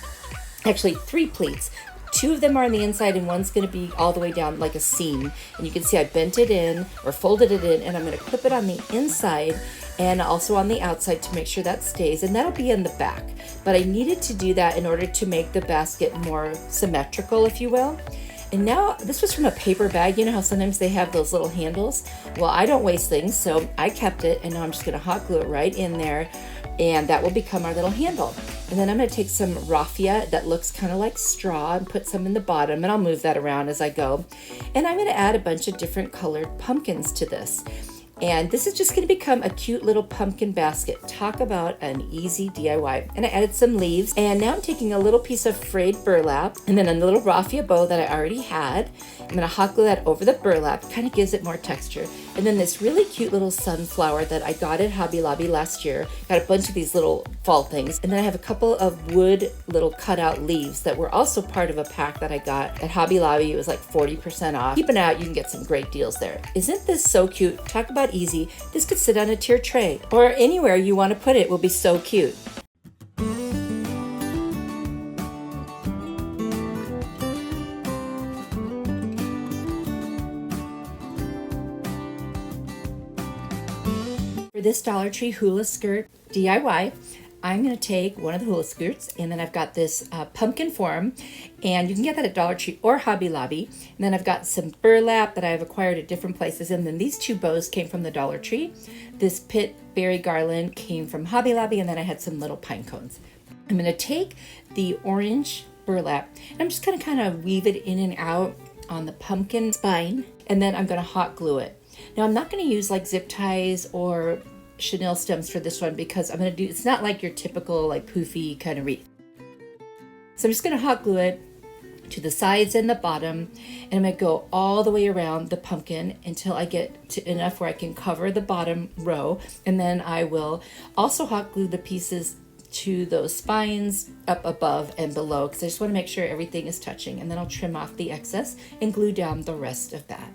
actually 3 pleats. 2 of them are on the inside and one's going to be all the way down like a seam. And you can see I bent it in or folded it in, and I'm going to clip it on the inside and also on the outside to make sure that stays, and that'll be in the back. But I needed to do that in order to make the basket more symmetrical, if you will. And now this was from a paper bag. You know how sometimes they have those little handles? Well, I don't waste things, so I kept it, and now I'm just going to hot glue it right in there, and that will become our little handle. And then I'm going to take some raffia that looks kind of like straw and put some in the bottom, and I'll move that around as I go. And I'm going to add a bunch of different colored pumpkins to this. And this is just going to become a cute little pumpkin basket. Talk about an easy DIY. And I added some leaves. And now I'm taking a little piece of frayed burlap and then a little raffia bow that I already had. I'm going to hot glue that over the burlap. Kind of gives it more texture. And then this really cute little sunflower that I got at Hobby Lobby last year. Got a bunch of these little fall things. And then I have a couple of wood little cutout leaves that were also part of a pack that I got at Hobby Lobby. It was like 40% off. Keep an eye out, you can get some great deals there. Isn't this so cute? Talk about easy. This could sit on a tier tray or anywhere you want to put it will be so cute. For this Dollar Tree Hula skirt DIY, I'm going to take one of the hula skirts, and then I've got this pumpkin form, and you can get that at Dollar Tree or Hobby Lobby. And then I've got some burlap that I've acquired at different places, and then these 2 bows came from the Dollar Tree. This pit berry garland came from Hobby Lobby, and then I had some little pine cones. I'm going to take the orange burlap, and I'm just going to kind of weave it in and out on the pumpkin spine, and then I'm going to hot glue it. Now I'm not going to use like zip ties or chenille stems for this one because I'm going to do, it's not like your typical like poofy kind of wreath. So I'm just going to hot glue it to the sides and the bottom, and I'm going to go all the way around the pumpkin until I get to enough where I can cover the bottom row, and then I will also hot glue the pieces to those spines up above and below because I just want to make sure everything is touching, and then I'll trim off the excess and glue down the rest of that.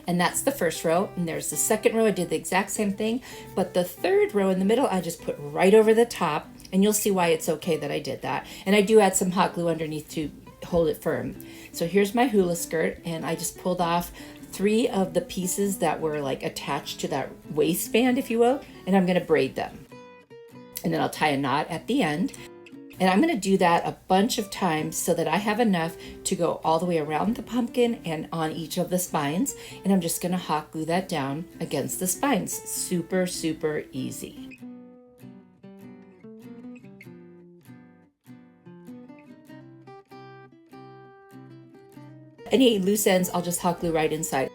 And that's the first row, and there's the second row. I did the exact same thing, but the third row in the middle I just put right over the top, and you'll see why it's okay that I did that. And I do add some hot glue underneath to hold it firm. So here's my hula skirt, and I just pulled off 3 of the pieces that were like attached to that waistband, if you will, and I'm going to braid them. And then I'll tie a knot at the end. And I'm going to do that a bunch of times so that I have enough to go all the way around the pumpkin and on each of the spines. And I'm just going to hot glue that down against the spines. Super, super easy. Any loose ends, I'll just hot glue right inside.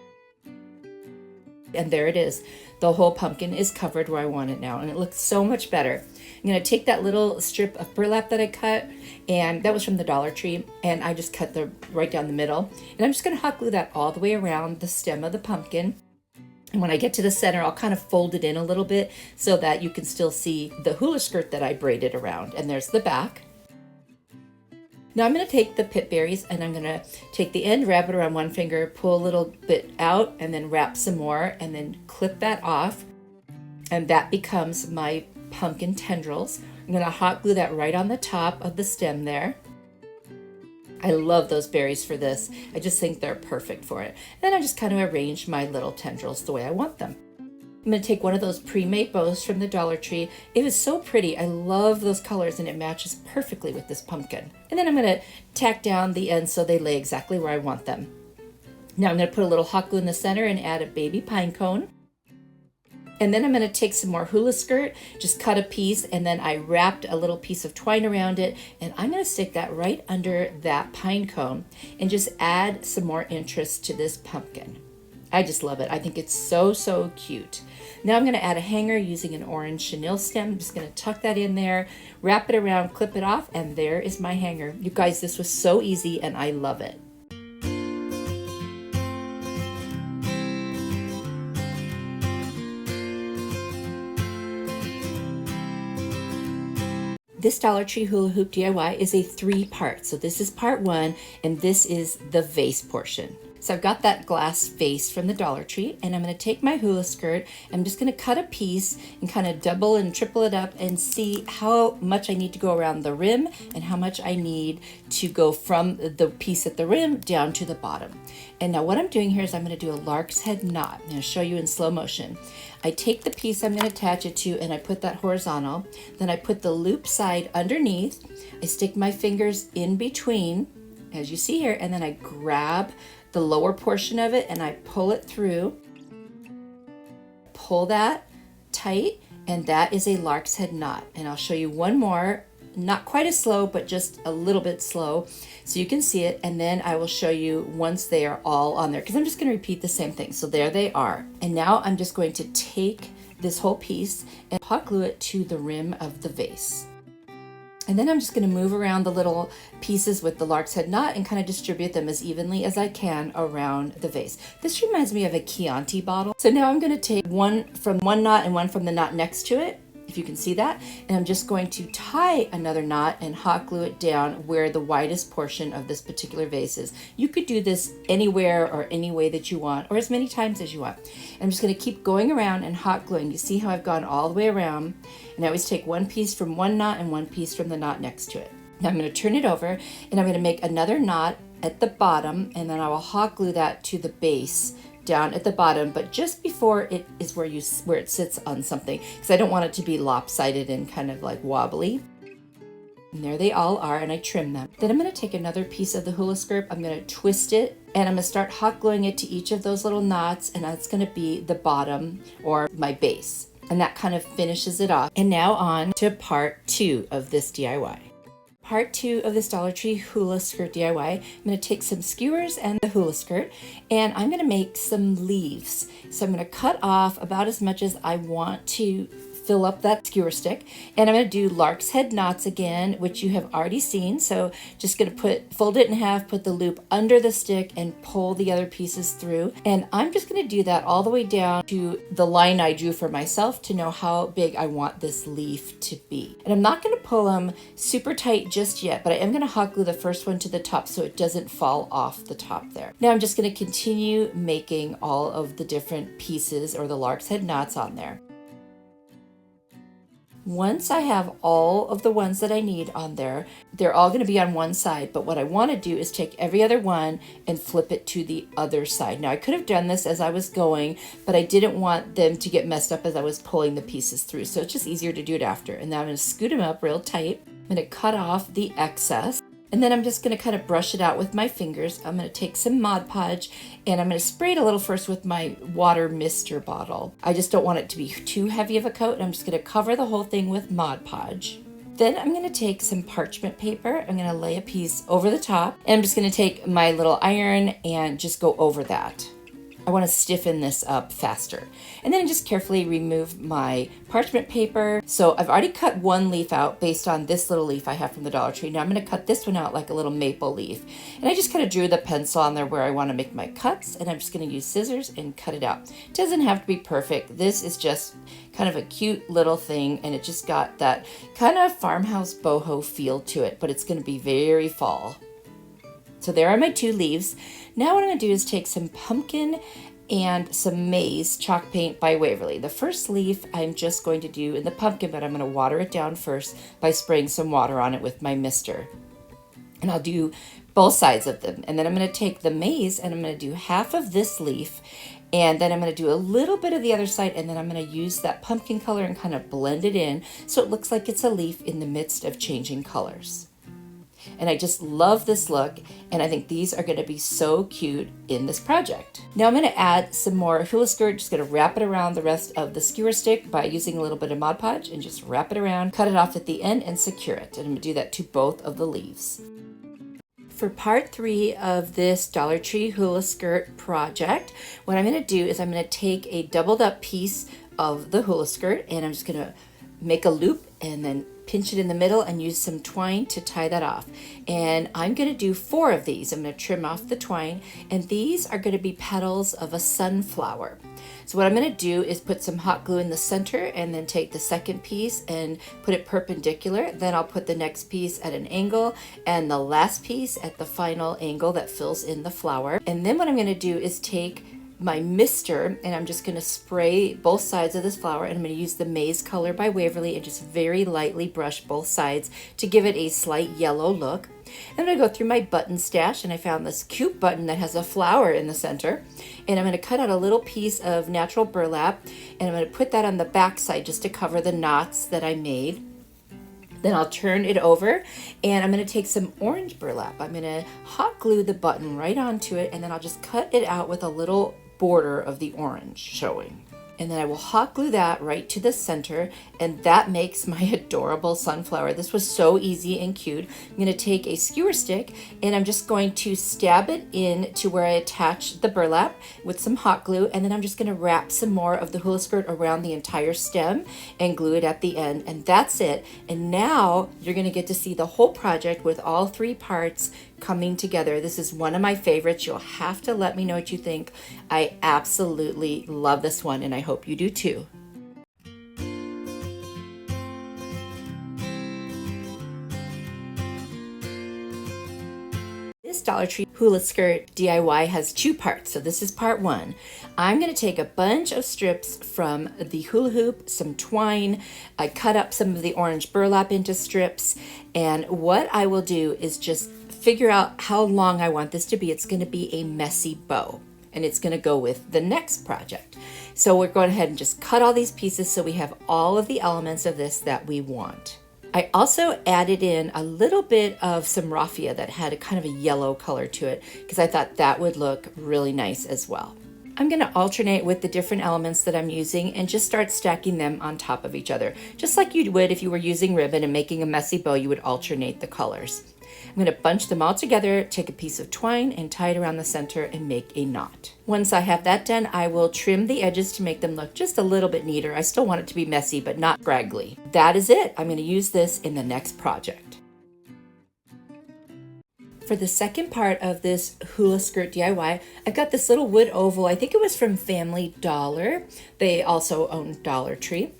And there it is. The whole pumpkin is covered where I want it now, and it looks so much better. I'm going to take that little strip of burlap that I cut, and that was from the Dollar Tree, and I just cut right down the middle. And I'm just going to hot glue that all the way around the stem of the pumpkin. And when I get to the center, I'll kind of fold it in a little bit so that you can still see the hula skirt that I braided around. And there's the back. Now I'm going to take the pit berries, and I'm going to take the end, wrap it around one finger, pull a little bit out, and then wrap some more, and then clip that off. And that becomes my pumpkin tendrils. I'm going to hot glue that right on the top of the stem there. I love those berries for this. I just think they're perfect for it. Then I just kind of arrange my little tendrils the way I want them. I'm going to take one of those pre-made bows from the Dollar Tree. It was so pretty. I love those colors, and it matches perfectly with this pumpkin. And then I'm going to tack down the ends so they lay exactly where I want them. Now I'm going to put a little hot glue in the center and add a baby pine cone. And then I'm going to take some more hula skirt, just cut a piece, and then I wrapped a little piece of twine around it, and I'm going to stick that right under that pine cone and just add some more interest to this pumpkin. I just love it. I think it's so, so cute. Now I'm going to add a hanger using an orange chenille stem. I'm just going to tuck that in there, wrap it around, clip it off, and there is my hanger. You guys, this was so easy and I love it. This Dollar Tree hula hoop DIY is a 3-part. So this is part 1, and this is the vase portion. So I've got that glass vase from the Dollar Tree, and I'm going to take my hula skirt. I'm just going to cut a piece and kind of double and triple it up and see how much I need to go around the rim and how much I need to go from the piece at the rim down to the bottom. And now what I'm doing here is I'm going to do a lark's head knot. I'm going to show you in slow motion. I take the piece I'm going to attach it to and I put that horizontal. Then I put the loop side underneath. I stick my fingers in between, as you see here, and then I grab the lower portion of it and I pull it through. Pull that tight, and that is a lark's head knot. And I'll show you one more, not quite as slow, but just a little bit slow so you can see it, and then I will show you once they are all on there, because I'm just going to repeat the same thing. So there they are. And now I'm just going to take this whole piece and hot glue it to the rim of the vase. And then I'm just going to move around the little pieces with the lark's head knot and kind of distribute them as evenly as I can around the vase. This reminds me of a Chianti bottle. So now I'm going to take one from one knot and one from the knot next to it, if you can see that, and I'm just going to tie another knot and hot glue it down where the widest portion of this particular vase is. You could do this anywhere or any way that you want, or as many times as you want. And I'm just going to keep going around and hot gluing. You see how I've gone all the way around, and I always take one piece from one knot and one piece from the knot next to it. Now I'm going to turn it over and I'm going to make another knot at the bottom, and then I will hot glue that to the base down at the bottom, but just before it is where it sits on something, because I don't want it to be lopsided and kind of like wobbly. And there they all are, and I trim them. Then I'm going to take another piece of the hula skirt, I'm going to twist it, and I'm going to start hot gluing it to each of those little knots, and that's going to be the bottom or my base. And that kind of finishes it off. And now on to part 2 of this DIY. Part 2 of this Dollar Tree hula skirt DIY. I'm going to take some skewers and the hula skirt, and I'm going to make some leaves. So I'm going to cut off about as much as I want to fill up that skewer stick, and I'm going to do lark's head knots again, which you have already seen. So just going to fold it in half, put the loop under the stick, and pull the other pieces through. And I'm just going to do that all the way down to the line I drew for myself to know how big I want this leaf to be. And I'm not going to pull them super tight just yet, but I am going to hot glue the first one to the top so it doesn't fall off the top there. Now I'm just going to continue making all of the different pieces or the lark's head knots on there. Once I have all of the ones that I need on there, they're all going to be on one side, but what I want to do is take every other one and flip it to the other side. Now I could have done this as I was going, but I didn't want them to get messed up as I was pulling the pieces through, so it's just easier to do it after. And now I'm going to scoot them up real tight. I'm going to cut off the excess. And then I'm just going to kind of brush it out with my fingers. I'm going to take some Mod Podge and I'm going to spray it a little first with my water mister bottle. I just don't want it to be too heavy of a coat. And I'm just going to cover the whole thing with Mod Podge. Then I'm going to take some parchment paper. I'm going to lay a piece over the top. And I'm just going to take my little iron and just go over that. I want to stiffen this up faster. And then just carefully remove my parchment paper. So I've already cut one leaf out based on this little leaf I have from the Dollar Tree. Now I'm going to cut this one out like a little maple leaf. And I just kind of drew the pencil on there where I want to make my cuts. And I'm just going to use scissors and cut it out. It doesn't have to be perfect. This is just kind of a cute little thing. And it just got that kind of farmhouse boho feel to it. But it's going to be very fall. So there are my 2 leaves. Now what I'm going to do is take some pumpkin and some maize chalk paint by Waverly. The first leaf I'm just going to do in the pumpkin, but I'm going to water it down first by spraying some water on it with my mister. And I'll do both sides of them. And then I'm going to take the maize and I'm going to do half of this leaf. And then I'm going to do a little bit of the other side, and then I'm going to use that pumpkin color and kind of blend it in so it looks like it's a leaf in the midst of changing colors. And I just love this look, and I think these are going to be so cute in this project. Now I'm going to add some more hula skirt, just going to wrap it around the rest of the skewer stick by using a little bit of Mod Podge and just wrap it around, cut it off at the end and secure it. And I'm going to do that to both of the leaves. For part 3 of this Dollar Tree hula skirt project, what I'm going to do is I'm going to take a doubled up piece of the hula skirt and I'm just going to make a loop and then pinch it in the middle and use some twine to tie that off. And I'm going to do 4 of these. I'm going to trim off the twine, and these are going to be petals of a sunflower. So what I'm going to do is put some hot glue in the center and then take the second piece and put it perpendicular. Then I'll put the next piece at an angle and the last piece at the final angle that fills in the flower. And then what I'm going to do is take my mister and I'm just going to spray both sides of this flower, and I'm going to use the Maize color by Waverly and just very lightly brush both sides to give it a slight yellow look. I'm going to go through my button stash, and I found this cute button that has a flower in the center, and I'm going to cut out a little piece of natural burlap and I'm going to put that on the back side just to cover the knots that I made. Then I'll turn it over and I'm going to take some orange burlap. I'm going to hot glue the button right onto it, and then I'll just cut it out with a little border of the orange showing. And then I will hot glue that right to the center, and that makes my adorable sunflower. This was so easy and cute. I'm going to take a skewer stick and I'm just going to stab it in to where I attach the burlap with some hot glue, and then I'm just going to wrap some more of the hula skirt around the entire stem and glue it at the end, and that's it. And now you're going to get to see the whole project with all 3 parts coming together. This is one of my favorites. You'll have to let me know what you think. I absolutely love this one, and I hope you do too. This Dollar Tree hula skirt DIY has 2 parts, so this is part 1. I'm going to take a bunch of strips from the hula hoop, some twine. I cut up some of the orange burlap into strips, and what I will do is just figure out how long I want this to be. It's going to be a messy bow, and it's going to go with the next project. So we're going ahead and just cut all these pieces so we have all of the elements of this that we want. I also added in a little bit of some raffia that had a kind of a yellow color to it because I thought that would look really nice as well. I'm going to alternate with the different elements that I'm using and just start stacking them on top of each other. Just like you would if you were using ribbon and making a messy bow, you would alternate the colors. I'm going to bunch them all together, take a piece of twine and tie it around the center and make a knot. Once I have that done, I will trim the edges to make them look just a little bit neater. I still want it to be messy, but not scraggly. That is it. I'm going to use this in the next project. For the second part of this hula skirt DIY, I've got this little wood oval. I think it was from Family Dollar. They also own Dollar Tree.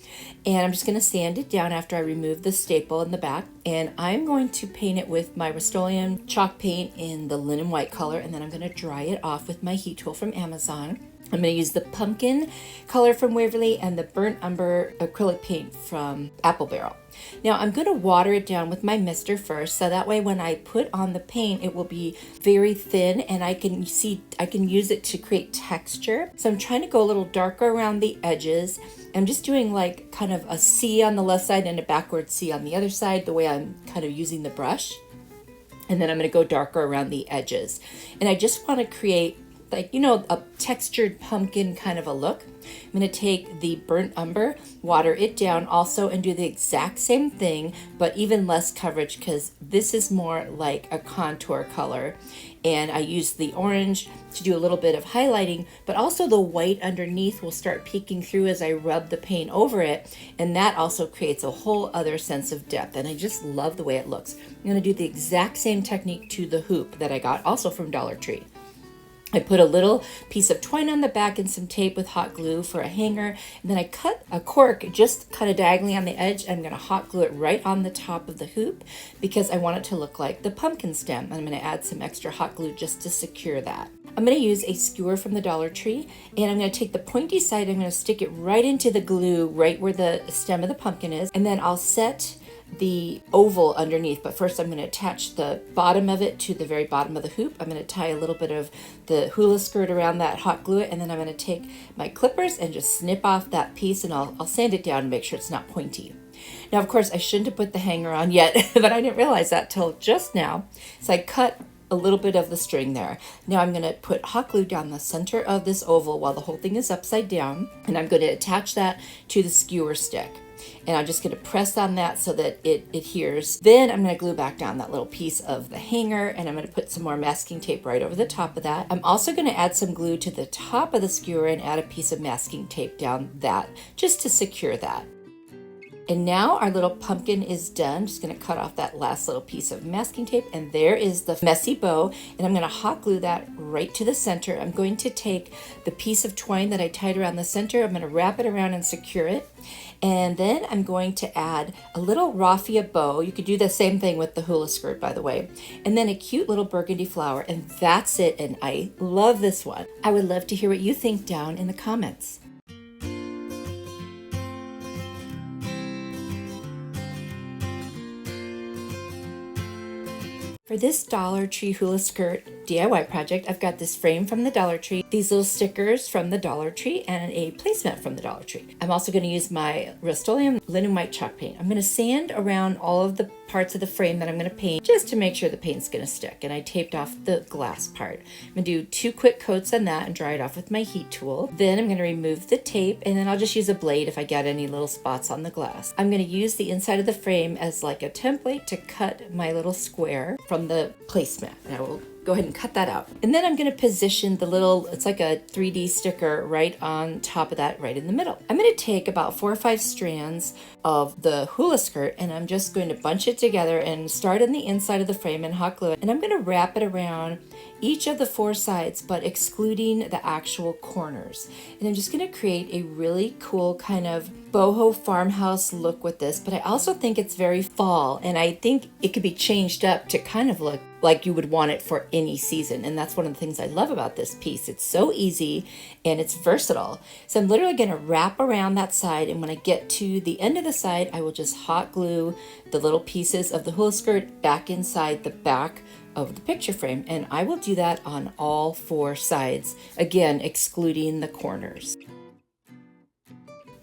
And I'm just going to sand it down after I remove the staple in the back. And I'm going to paint it with my Rust-Oleum chalk paint in the linen white color. And then I'm going to dry it off with my heat tool from Amazon. I'm going to use the pumpkin color from Waverly and the burnt umber acrylic paint from Apple Barrel. Now I'm going to water it down with my mister first, so that way when I put on the paint it will be very thin and I can use it to create texture. So I'm trying to go a little darker around the edges. I'm just doing like kind of a C on the left side and a backward C on the other side, the way I'm kind of using the brush. And then I'm going to go darker around the edges. And I just want to create a textured pumpkin kind of a look. I'm going to take the burnt umber, water it down also, and do the exact same thing, but even less coverage because this is more like a contour color. And I use the orange to do a little bit of highlighting, but also the white underneath will start peeking through as I rub the paint over it. And that also creates a whole other sense of depth. And I just love the way it looks. I'm going to do the exact same technique to the hoop that I got also from Dollar Tree. I put a little piece of twine on the back and some tape with hot glue for a hanger. And then I cut a cork, just cut it diagonally on the edge. I'm going to hot glue it right on the top of the hoop because I want it to look like the pumpkin stem. I'm going to add some extra hot glue just to secure that. I'm going to use a skewer from the Dollar Tree, and I'm going to take the pointy side, I'm going to stick it right into the glue right where the stem of the pumpkin is, and then I'll set the oval underneath. But first I'm going to attach the bottom of it to the very bottom of the hoop. I'm going to tie a little bit of the hula skirt around that, hot glue it, and then I'm going to take my clippers and just snip off that piece, and I'll sand it down and make sure it's not pointy. Now, of course, I shouldn't have put the hanger on yet, but I didn't realize that till just now. So I cut a little bit of the string there. Now I'm going to put hot glue down the center of this oval while the whole thing is upside down, and I'm going to attach that to the skewer stick. and I'm just going to press on that so that it adheres. Then I'm going to glue back down that little piece of the hanger, and I'm going to put some more masking tape right over the top of that. I'm also going to add some glue to the top of the skewer and add a piece of masking tape down that just to secure that. And now our little pumpkin is done. I'm just going to cut off that last little piece of masking tape, and there is the messy bow, and I'm going to hot glue that right to the center. I'm going to take the piece of twine that I tied around the center, I'm going to wrap it around and secure it, and then I'm going to add a little raffia bow. You could do the same thing with the hula skirt, by the way, and then a cute little burgundy flower, and that's it. And I love this one. I would love to hear what you think down in the comments. For this Dollar Tree hula skirt DIY project, I've got this frame from the Dollar Tree, these little stickers from the Dollar Tree, and a placemat from the Dollar Tree. I'm also going to use my Rust-Oleum linen white chalk paint. I'm going to sand around all of the parts of the frame that I'm going to paint just to make sure the paint's going to stick, and I taped off the glass part. I'm going to do 2 quick coats on that and dry it off with my heat tool. Then I'm going to remove the tape, and then I'll just use a blade if I get any little spots on the glass. I'm going to use the inside of the frame as like a template to cut my little square from the placemat, and I will go ahead and cut that out. And then I'm going to position the little, it's like a 3D sticker right on top of that, right in the middle. I'm going to take about 4 or 5 strands of the hula skirt, and I'm just going to bunch it together and start on the inside of the frame and hot glue it. And I'm going to wrap it around each of the 4 sides, but excluding the actual corners. And I'm just going to create a really cool kind of boho farmhouse look with this, but I also think it's very fall, and I think it could be changed up to kind of look like you would want it for any season. And that's one of the things I love about this piece. It's so easy and it's versatile. So I'm literally going to wrap around that side, and when I get to the end of the side, I will just hot glue the little pieces of the hula skirt back inside the back of the picture frame, and I will do that on all 4 sides, again excluding the corners.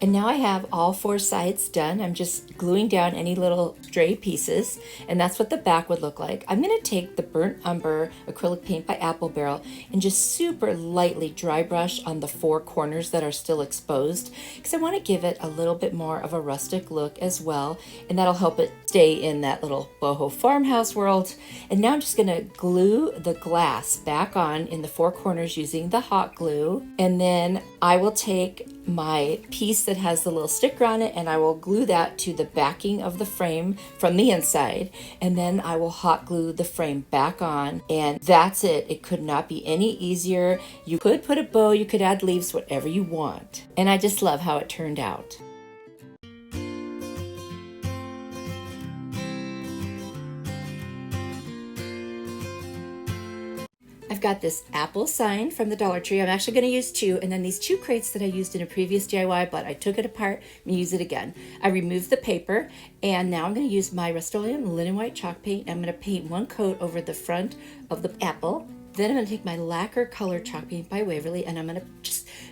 And now I have all 4 sides done. I'm just gluing down any little stray pieces, and that's what the back would look like. I'm going to take the burnt umber acrylic paint by Apple Barrel and just super lightly dry brush on the 4 corners that are still exposed, because I want to give it a little bit more of a rustic look as well, and that'll help it stay in that little boho farmhouse world. And now I'm just going to glue the glass back on in the 4 corners using the hot glue, and then I will take my piece that has the little sticker on it, and I will glue that to the backing of the frame from the inside, and then I will hot glue the frame back on, and that's it. It could not be any easier. You could put a bow, you could add leaves, whatever you want, and I just love how it turned out. I've got this apple sign from the Dollar Tree. I'm actually going to use 2, and then these 2 crates that I used in a previous DIY, but I took it apart and use it again. I removed the paper, and now I'm going to use my Rust-Oleum linen white chalk paint. I'm going to paint 1 coat over the front of the apple. Then I'm going to take my lacquer color chalk paint by Waverly, and I'm going to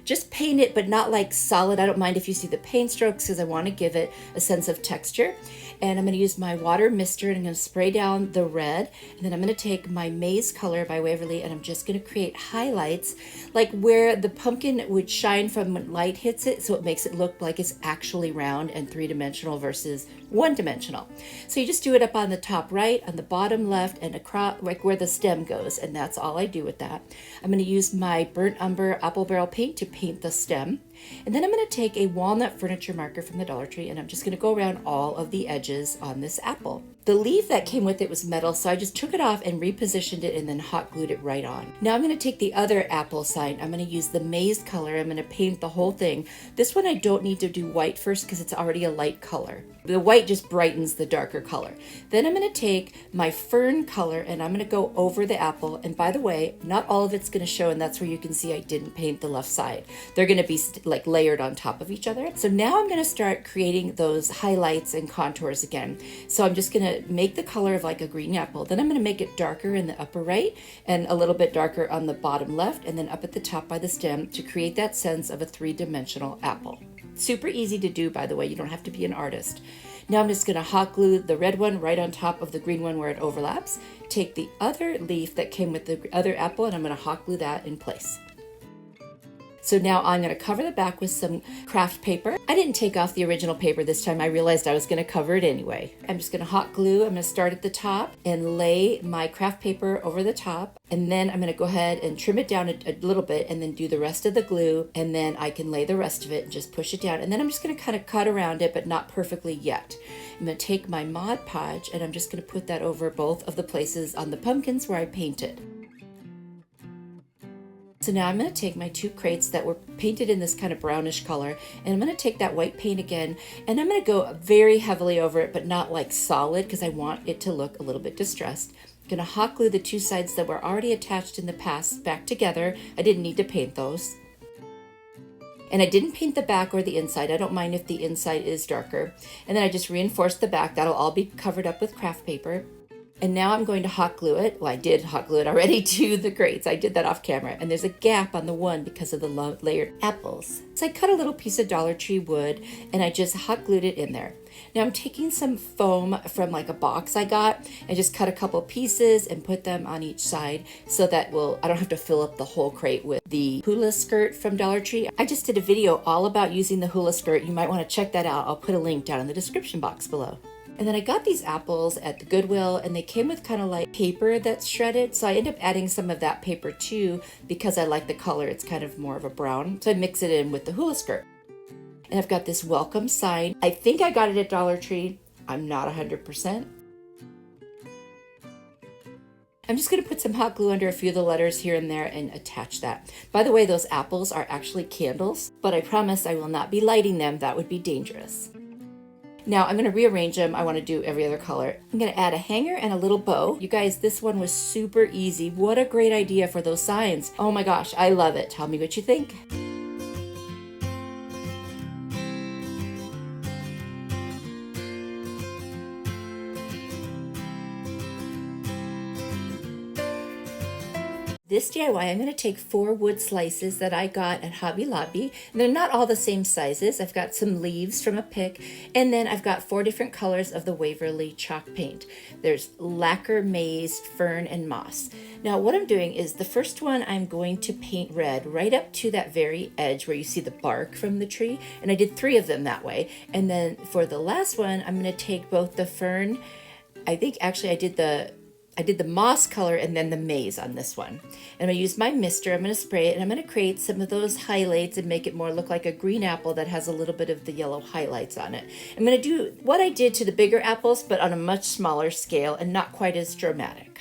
just paint it, but not like solid. I don't mind if you see the paint strokes, because I want to give it a sense of texture. And I'm going to use my water mister, and I'm going to spray down the red, and then I'm going to take my maize color by Waverly, and I'm just going to create highlights like where the pumpkin would shine from when light hits it, so it makes it look like it's actually round and 3-dimensional versus 1-dimensional. So you just do it up on the top right, on the bottom left, and across like where the stem goes, and that's all I do with that. I'm going to use my burnt umber Apple Barrel paint to paint the stem. And then I'm going to take a walnut furniture marker from the Dollar Tree, and I'm just going to go around all of the edges on this apple. The leaf that came with it was metal, so I just took it off and repositioned it and then hot glued it right on. Now I'm going to take the other apple sign. I'm going to use the maize color. I'm going to paint the whole thing. This one I don't need to do white first because it's already a light color. The white just brightens the darker color. Then I'm going to take my fern color and I'm going to go over the apple. And by the way, not all of it's going to show, and that's where you can see I didn't paint the left side. They're going to be like layered on top of each other. So now I'm going to start creating those highlights and contours again. So I'm just going to make the color of like a green apple. Then I'm going to make it darker in the upper right and a little bit darker on the bottom left, and then up at the top by the stem to create that sense of a 3-dimensional apple. Super easy to do, by the way. You don't have to be an artist. Now I'm just going to hot glue the red one right on top of the green one where it overlaps. Take the other leaf that came with the other apple, and I'm going to hot glue that in place. So now I'm going to cover the back with some craft paper. I didn't take off the original paper this time. I realized I was going to cover it anyway. I'm just going to hot glue. I'm going to start at the top and lay my craft paper over the top. And then I'm going to go ahead and trim it down a little bit and then do the rest of the glue. And then I can lay the rest of it and just push it down. And then I'm just going to kind of cut around it, but not perfectly yet. I'm going to take my Mod Podge and I'm just going to put that over both of the places on the pumpkins where I painted. So now I'm going to take my two crates that were painted in this kind of brownish color, and I'm going to take that white paint again, and I'm going to go very heavily over it, but not like solid, because I want it to look a little bit distressed. I'm going to hot glue the two sides that were already attached in the past back together. I didn't need to paint those. And I didn't paint the back or the inside. I don't mind if the inside is darker. And then I just reinforced the back. That'll all be covered up with craft paper. And now I'm going to hot glue it. Well, I did hot glue it already to the grates. I did that off camera. And there's a gap on the one because of the layered apples. So I cut a little piece of Dollar Tree wood and I just hot glued it in there. Now I'm taking some foam from like a box I got and just cut a couple pieces and put them on each side so that I don't have to fill up the whole crate with the Hula skirt from Dollar Tree. I just did a video all about using the Hula skirt. You might want to check that out. I'll put a link down in the description box below. And then I got these apples at the Goodwill and they came with kind of like paper that's shredded. So I end up adding some of that paper too because I like the color. It's kind of more of a brown. So I mix it in with the hula skirt. And I've got this welcome sign. I think I got it at Dollar Tree. I'm not 100%. I'm just going to put some hot glue under a few of the letters here and there and attach that. By the way, those apples are actually candles, but I promise I will not be lighting them. That would be dangerous. Now I'm going to rearrange them. I want to do every other color. I'm going to add a hanger and a little bow. You guys, this one was super easy. What a great idea for those signs. Oh my gosh, I love it. Tell me what you think. This DIY, I'm going to take 4 wood slices that I got at Hobby Lobby. And they're not all the same sizes. I've got some leaves from a pick, and then I've got 4 different colors of the Waverly chalk paint. There's lacquer, maize, fern, and moss. Now what I'm doing is the first one I'm going to paint red right up to that very edge where you see the bark from the tree. And I did 3 of them that way. And then for the last one, I'm going to take both the fern, I think actually I did the moss color and then the maize on this one. And I'm going to use my mister. I'm going to spray it and I'm going to create some of those highlights and make it more look like a green apple that has a little bit of the yellow highlights on it. I'm going to do what I did to the bigger apples, but on a much smaller scale and not quite as dramatic.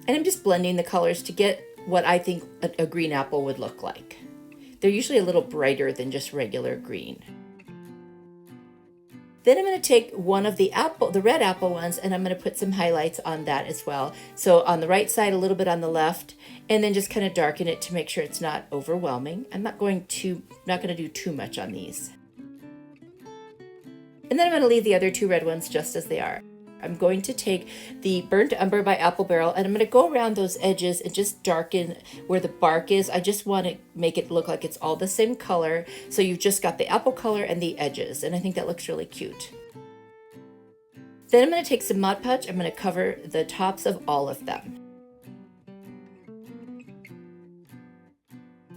And I'm just blending the colors to get what I think a green apple would look like. They're usually a little brighter than just regular green. Then I'm going to take one of the red apple ones, and I'm going to put some highlights on that as well. So on the right side, a little bit on the left, and then just kind of darken it to make sure it's not overwhelming. I'm not going to do too much on these. And then I'm going to leave the other 2 red ones just as they are. I'm going to take the Burnt Umber by Apple Barrel and I'm going to go around those edges and just darken where the bark is. I just want to make it look like it's all the same color. So you've just got the apple color and the edges, and I think that looks really cute. Then I'm going to take some Mod Podge. I'm going to cover the tops of all of them.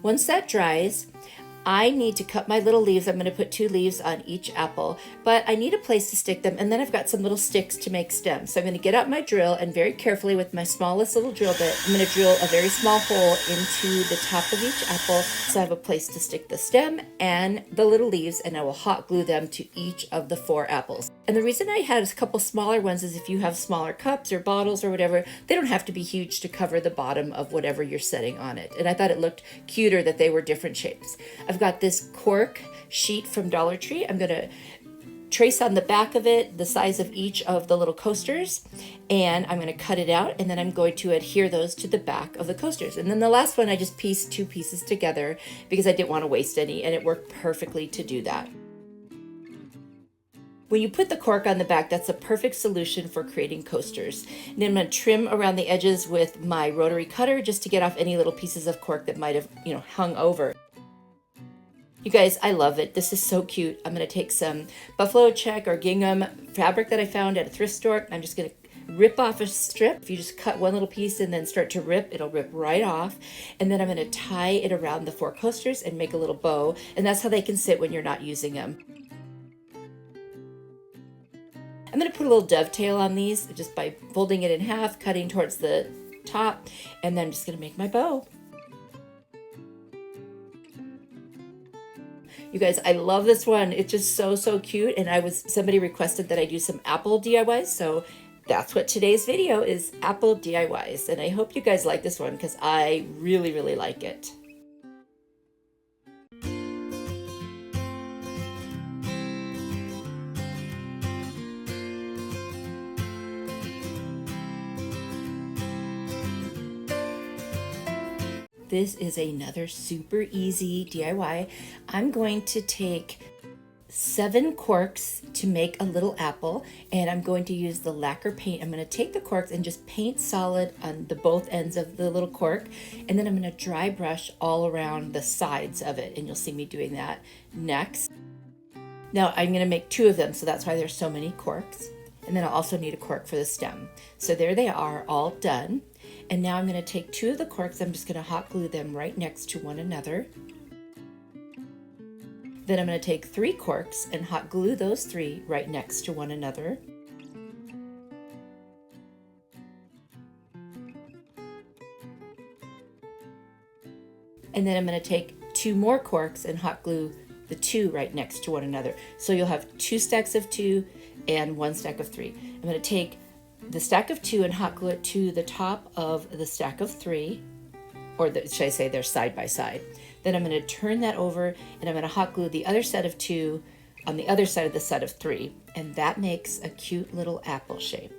Once that dries, I need to cut my little leaves. I'm going to put 2 leaves on each apple, but I need a place to stick them. And then I've got some little sticks to make stems. So I'm going to get out my drill and very carefully with my smallest little drill bit, I'm going to drill a very small hole into the top of each apple so I have a place to stick the stem and the little leaves, and I will hot glue them to each of the 4 apples. And the reason I had a couple smaller ones is if you have smaller cups or bottles or whatever, they don't have to be huge to cover the bottom of whatever you're setting on it. And I thought it looked cuter that they were different shapes. I've got this Cork sheet from Dollar Tree. I'm going to trace on the back of it the size of each of the little coasters, and I'm going to cut it out, and then I'm going to adhere those to the back of the coasters. And then the last one I just pieced 2 pieces together because I didn't want to waste any, and it worked perfectly to do that. When you put the cork on the back, that's a perfect solution for creating coasters. And then I'm going to trim around the edges with my rotary cutter just to get off any little pieces of cork that might have, hung over. You guys, I love it. This is so cute. I'm going to take some buffalo check or gingham fabric that I found at a thrift store. I'm just going to rip off a strip. If you just cut one little piece and then start to rip, it'll rip right off. And then I'm going to tie it around the 4 coasters and make a little bow. And that's how they can sit when you're not using them. I'm going to put a little dovetail on these just by folding it in half, cutting towards the top, and then I'm just going to make my bow. You guys, I love this one. It's just so cute. And somebody requested that I do some apple DIYs. So that's what today's video is, apple DIYs. And I hope you guys like this one because I really like it. This is another super easy DIY. I'm going to take 7 corks to make a little apple, and I'm going to use the lacquer paint. I'm going to take the corks and just paint solid on the both ends of the little cork, and then I'm going to dry brush all around the sides of it, and you'll see me doing that next. Now I'm going to make 2 of them, so that's why there's so many corks. And then I'll also need a cork for the stem. So there they are, all done. And now I'm going to take 2 of the corks, I'm just going to hot glue them right next to one another. Then I'm going to take 3 corks and hot glue those 3 right next to one another. And then I'm going to take 2 more corks and hot glue the 2 right next to one another. So you'll have 2 stacks of 2 and 1 stack of 3. I'm going to take the stack of 2 and hot glue it to the top of the stack of 3, or should I say they're side by side. Then I'm going to turn that over and I'm going to hot glue the other set of 2 on the other side of the set of 3, and that makes a cute little apple shape.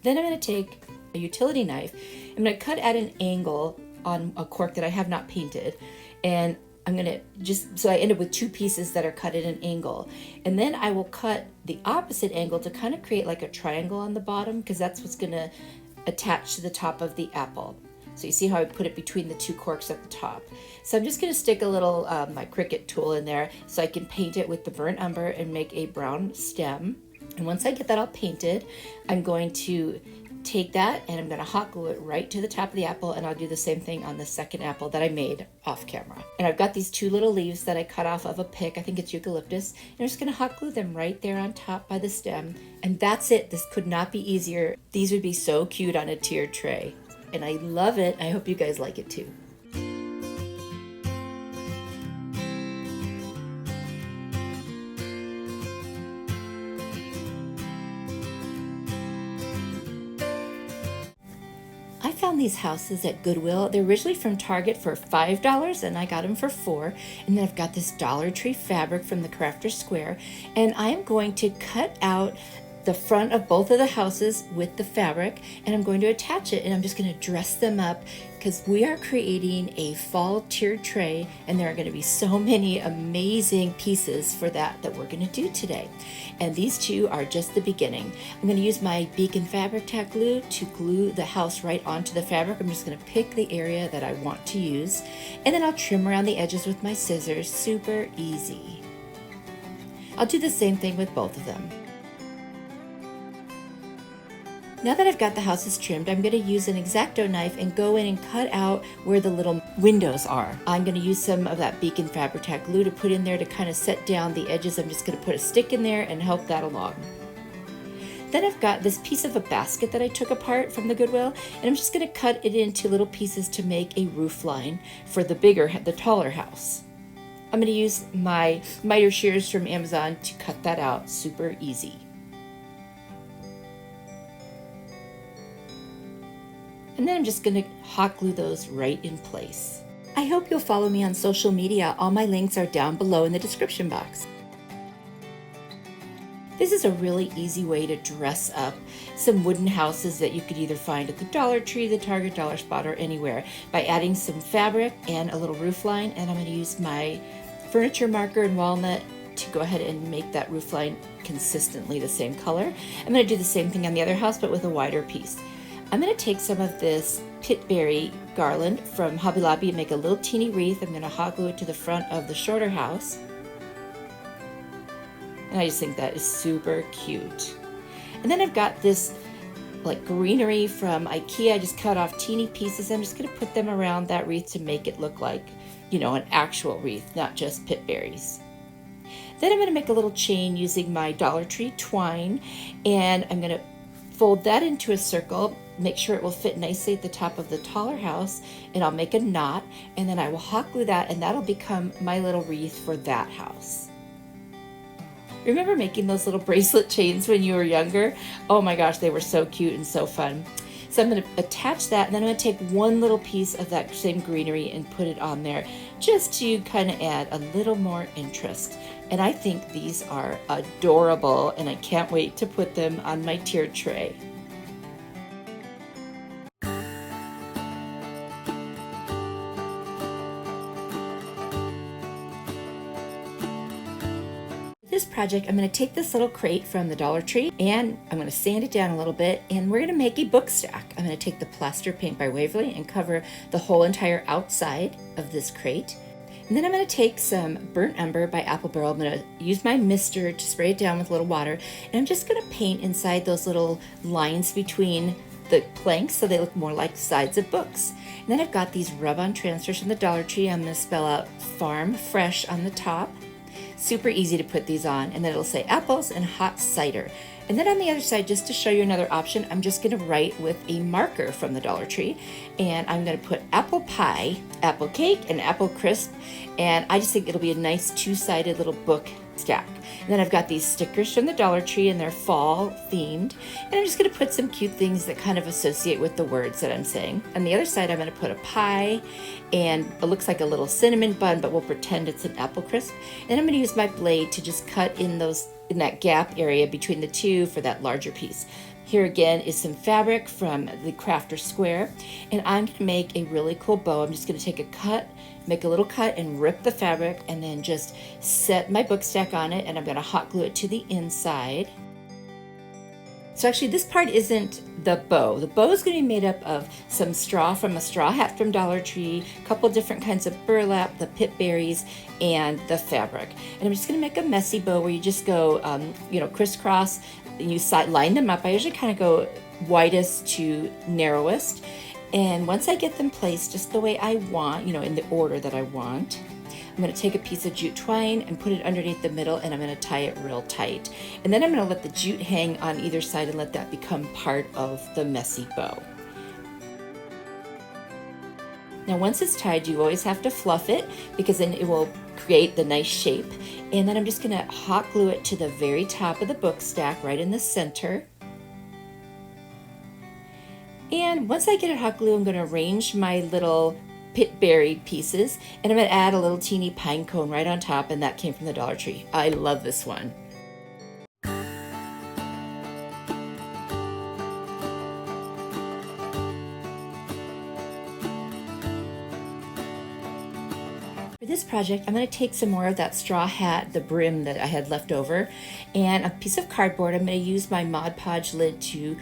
Then I'm going to take a utility knife. I'm going to cut at an angle on a cork that I have not painted, and I'm going to so I end up with 2 pieces that are cut at an angle. And then I will cut the opposite angle to kind of create like a triangle on the bottom, because that's what's going to attach to the top of the apple. So you see how I put it between the 2 corks at the top. So I'm just going to stick a little my Cricut tool in there so I can paint it with the burnt umber and make a brown stem. And once I get that all painted, I'm going to take that and I'm going to hot glue it right to the top of the apple, and I'll do the same thing on the second apple that I made off camera. And I've got these 2 little leaves that I cut off of a pick, I think it's eucalyptus, and I'm just going to hot glue them right there on top by the stem. And that's it. This could not be easier. These would be so cute on a tiered tray, and I love it. I hope you guys like it too. I found these houses at Goodwill. They're originally from Target for $5 and I got them for $4. And then I've got this Dollar Tree fabric from the Crafter Square, and I'm going to cut out the front of both of the houses with the fabric, and I'm going to attach it, and I'm just going to dress them up because we are creating a fall tiered tray, and there are going to be so many amazing pieces for that we're going to do today. And these 2 are just the beginning. I'm going to use my Beacon Fabric Tack glue to glue the house right onto the fabric. I'm just going to pick the area that I want to use, and then I'll trim around the edges with my scissors. Super easy. I'll do the same thing with both of them. Now that I've got the houses trimmed, I'm going to use an X-Acto knife and go in and cut out where the little windows are. I'm going to use some of that Beacon Fabric Tack glue to put in there to kind of set down the edges. I'm just going to put a stick in there and help that along. Then I've got this piece of a basket that I took apart from the Goodwill, and I'm just going to cut it into little pieces to make a roof line for the taller house. I'm going to use my miter shears from Amazon to cut that out. Super easy. And then I'm just going to hot glue those right in place. I hope you'll follow me on social media. All my links are down below in the description box. This is a really easy way to dress up some wooden houses that you could either find at the Dollar Tree, the Target, Dollar Spot, or anywhere by adding some fabric and a little roof line. And I'm going to use my furniture marker and walnut to go ahead and make that roof line consistently the same color. I'm going to do the same thing on the other house, but with a wider piece. I'm going to take some of this pitberry garland from Hobby Lobby and make a little teeny wreath. I'm going to hot glue it to the front of the shorter house. And I just think that is super cute. And then I've got this like greenery from IKEA. I just cut off teeny pieces. I'm just going to put them around that wreath to make it look like, you know, an actual wreath, not just pitberries. Then I'm going to make a little chain using my Dollar Tree twine, and I'm going to fold that into a circle, make sure it will fit nicely at the top of the taller house, and I'll make a knot, and then I will hot glue that, and that'll become my little wreath for that house. Remember making those little bracelet chains when you were younger? Oh my gosh, they were so cute and so fun. So I'm going to attach that, and then I'm going to take one little piece of that same greenery and put it on there just to kind of add a little more interest. And I think these are adorable, and I can't wait to put them on my tier tray. This project, I'm going to take this little crate from the Dollar Tree and I'm going to sand it down a little bit, and we're going to make a book stack. I'm going to take the plaster paint by Waverly and cover the whole entire outside of this crate. And then I'm going to take some burnt umber by Apple Barrel. I'm going to use my mister to spray it down with a little water, and I'm just going to paint inside those little lines between the planks so they look more like sides of books. And then I've got these rub-on transfers from the Dollar Tree. I'm going to spell out Farm Fresh on the top. Super easy to put these on, and then it'll say apples and hot cider. And then on the other side, just to show you another option, I'm just going to write with a marker from the Dollar Tree, and I'm going to put apple pie, apple cake, and apple crisp, and I just think it'll be a nice two-sided little book stack. And then I've got these stickers from the Dollar Tree, and they're fall themed, and I'm just going to put some cute things that kind of associate with the words that I'm saying. On the other side, I'm going to put a pie, and it looks like a little cinnamon bun, but we'll pretend it's an apple crisp. And I'm going to use my blade to just cut in that gap area between the two for that larger piece. Here again is some fabric from the Crafter Square, and I'm going to make a really cool bow. I'm just going to take a cut, make a little cut, and rip the fabric, and then just set my book stack on it, and I'm going to hot glue it to the inside. So actually this part isn't the bow. The bow is going to be made up of some straw from a straw hat from Dollar Tree, a couple different kinds of burlap, the pit berries, and the fabric. And I'm just going to make a messy bow where you just go, crisscross, and you line them up. I usually kind of go widest to narrowest. And once I get them placed just the way I want, in the order that I want, I'm going to take a piece of jute twine and put it underneath the middle, and I'm going to tie it real tight. And then I'm going to let the jute hang on either side and let that become part of the messy bow. Now once it's tied, you always have to fluff it because then it will create the nice shape. And then I'm just going to hot glue it to the very top of the book stack right in the center. And once I get it hot glue, I'm going to arrange my little pitberry pieces, and I'm going to add a little teeny pine cone right on top, and that came from the Dollar Tree. I love this one. For this project, I'm going to take some more of that straw hat, the brim that I had left over, and a piece of cardboard. I'm going to use my Mod Podge lid to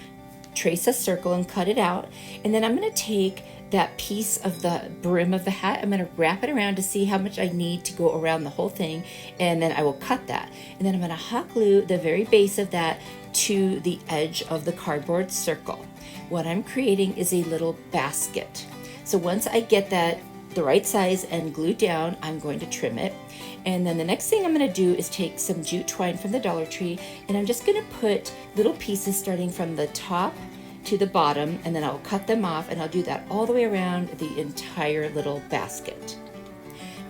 trace a circle and cut it out, and then I'm going to take that piece of the brim of the hat, I'm going to wrap it around to see how much I need to go around the whole thing, and then I will cut that. And then I'm going to hot glue the very base of that to the edge of the cardboard circle. What I'm creating is a little basket. So once I get that the right size and glued down, I'm going to trim it. And then the next thing I'm going to do is take some jute twine from the Dollar Tree, and I'm just going to put little pieces starting from the top to the bottom, and then I'll cut them off, and I'll do that all the way around the entire little basket.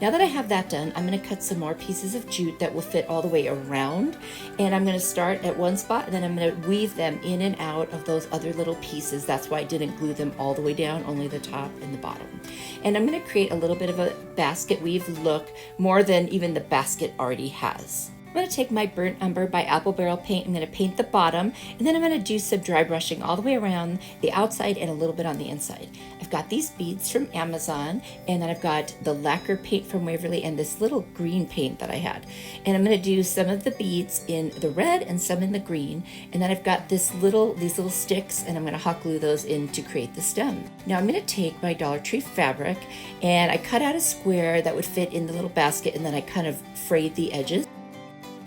Now that I have that done, I'm going to cut some more pieces of jute that will fit all the way around, and I'm going to start at one spot, and then I'm going to weave them in and out of those other little pieces. That's why I didn't glue them all the way down, only the top and the bottom. And I'm going to create a little bit of a basket weave look, more than even the basket already has. I'm going to take my Burnt Umber by Apple Barrel paint. I'm going to paint the bottom, and then I'm going to do some dry brushing all the way around the outside and a little bit on the inside. I've got these beads from Amazon, and then I've got the lacquer paint from Waverly and this little green paint that I had. And I'm going to do some of the beads in the red and some in the green. And then I've got these little sticks, and I'm going to hot glue those in to create the stem. Now I'm going to take my Dollar Tree fabric, and I cut out a square that would fit in the little basket, and then I kind of frayed the edges.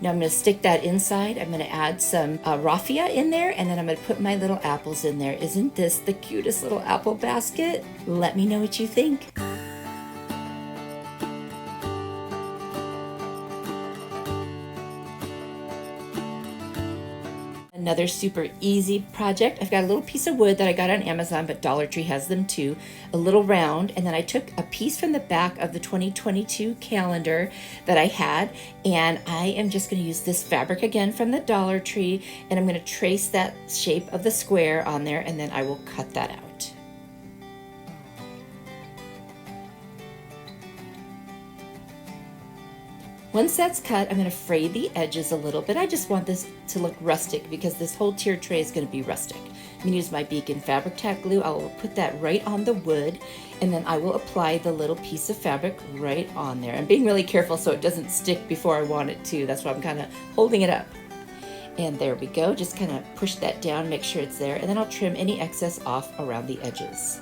Now I'm going to stick that inside. I'm going to add some raffia in there, and then I'm going to put my little apples in there. Isn't this the cutest little apple basket? Let me know what you think. Another super easy project. I've got a little piece of wood that I got on Amazon, but Dollar Tree has them too, a little round, and then I took a piece from the back of the 2022 calendar that I had, and I am just going to use this fabric again from the Dollar Tree, and I'm going to trace that shape of the square on there, and then I will cut that out. Once that's cut, I'm going to fray the edges a little bit. I just want this to look rustic because this whole tier tray is going to be rustic. I'm going to use my Beacon Fabric Tack glue. I will put that right on the wood, and then I will apply the little piece of fabric right on there. I'm being really careful so it doesn't stick before I want it to. That's why I'm kind of holding it up. And there we go. Just kind of push that down, make sure it's there, and then I'll trim any excess off around the edges.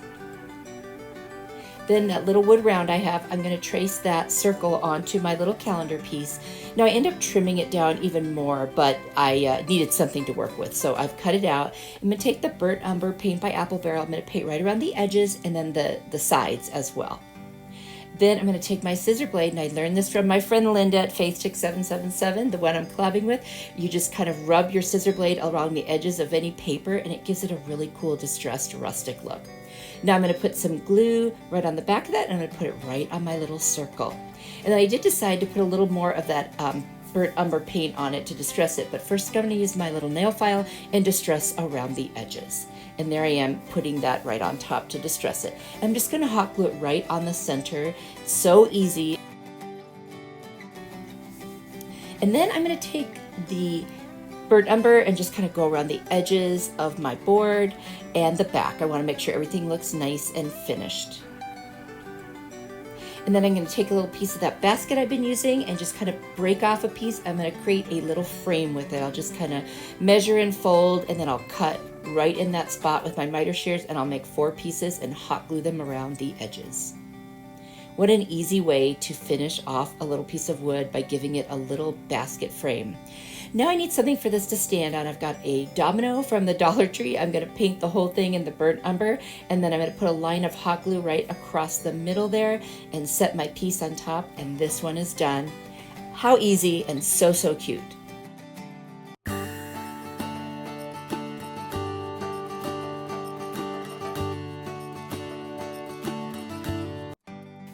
Then that little wood round I have, I'm going to trace that circle onto my little calendar piece. Now I end up trimming it down even more, but I needed something to work with, so I've cut it out. I'm going to take the Burnt Umber paint by Apple Barrel. I'm going to paint right around the edges and then the sides as well. Then I'm going to take my scissor blade, and I learned this from my friend Linda at FaithChick777, the one I'm collabing with. You just kind of rub your scissor blade along the edges of any paper, and it gives it a really cool distressed rustic look. Now I'm going to put some glue right on the back of that, and I'm going to put it right on my little circle. And then I did decide to put a little more of that Burnt Umber paint on it to distress it, but first I'm going to use my little nail file and distress around the edges. And there I am putting that right on top to distress it. I'm just going to hot glue it right on the center. It's so easy. And then I'm going to take the Burnt Umber and just kind of go around the edges of my board and the back. I want to make sure everything looks nice and finished. And then I'm going to take a little piece of that basket I've been using and just kind of break off a piece. I'm going to create a little frame with it. I'll just kind of measure and fold, and then I'll cut right in that spot with my miter shears, and I'll make 4 pieces and hot glue them around the edges. What an easy way to finish off a little piece of wood by giving it a little basket frame. Now I need something for this to stand on. I've got a domino from the Dollar Tree. I'm going to paint the whole thing in the Burnt Umber, and then I'm going to put a line of hot glue right across the middle there and set my piece on top, and this one is done. How easy and so cute.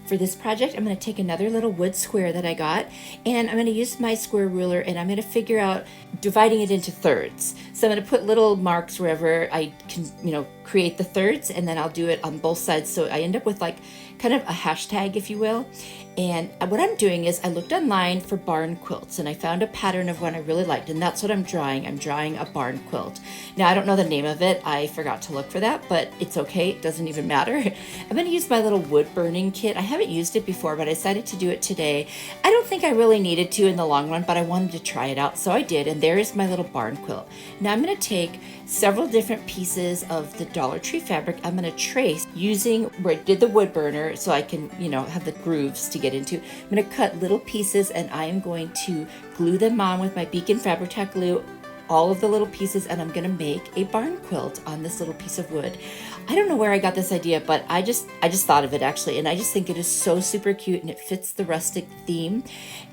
For this project, I'm going to take another little wood square that I got, and I'm going to use my square ruler, and I'm going to figure out dividing it into thirds. So I'm going to put little marks wherever I can, create the thirds, and then I'll do it on both sides. So I end up with like kind of a hashtag, if you will. And what I'm doing is I looked online for barn quilts, and I found a pattern of one I really liked, and that's what I'm drawing. I'm drawing a barn quilt. Now, I don't know the name of it. I forgot to look for that, but it's okay. It doesn't even matter. I'm going to use my little wood burning kit. I haven't used it before, but I decided to do it today. I don't think I really needed to in the long run, but I wanted to try it out, so I did, and there is my little barn quilt. Now, I'm going to take several different pieces of the Dollar Tree fabric. I'm going to trace using where I did the wood burner so I can, have the grooves to get into. I'm going to cut little pieces, and I am going to glue them on with my Beacon Fabric Tack glue, all of the little pieces, and I'm going to make a barn quilt on this little piece of wood. I don't know where I got this idea, but I just thought of it actually, and I just think it is so super cute, and it fits the rustic theme.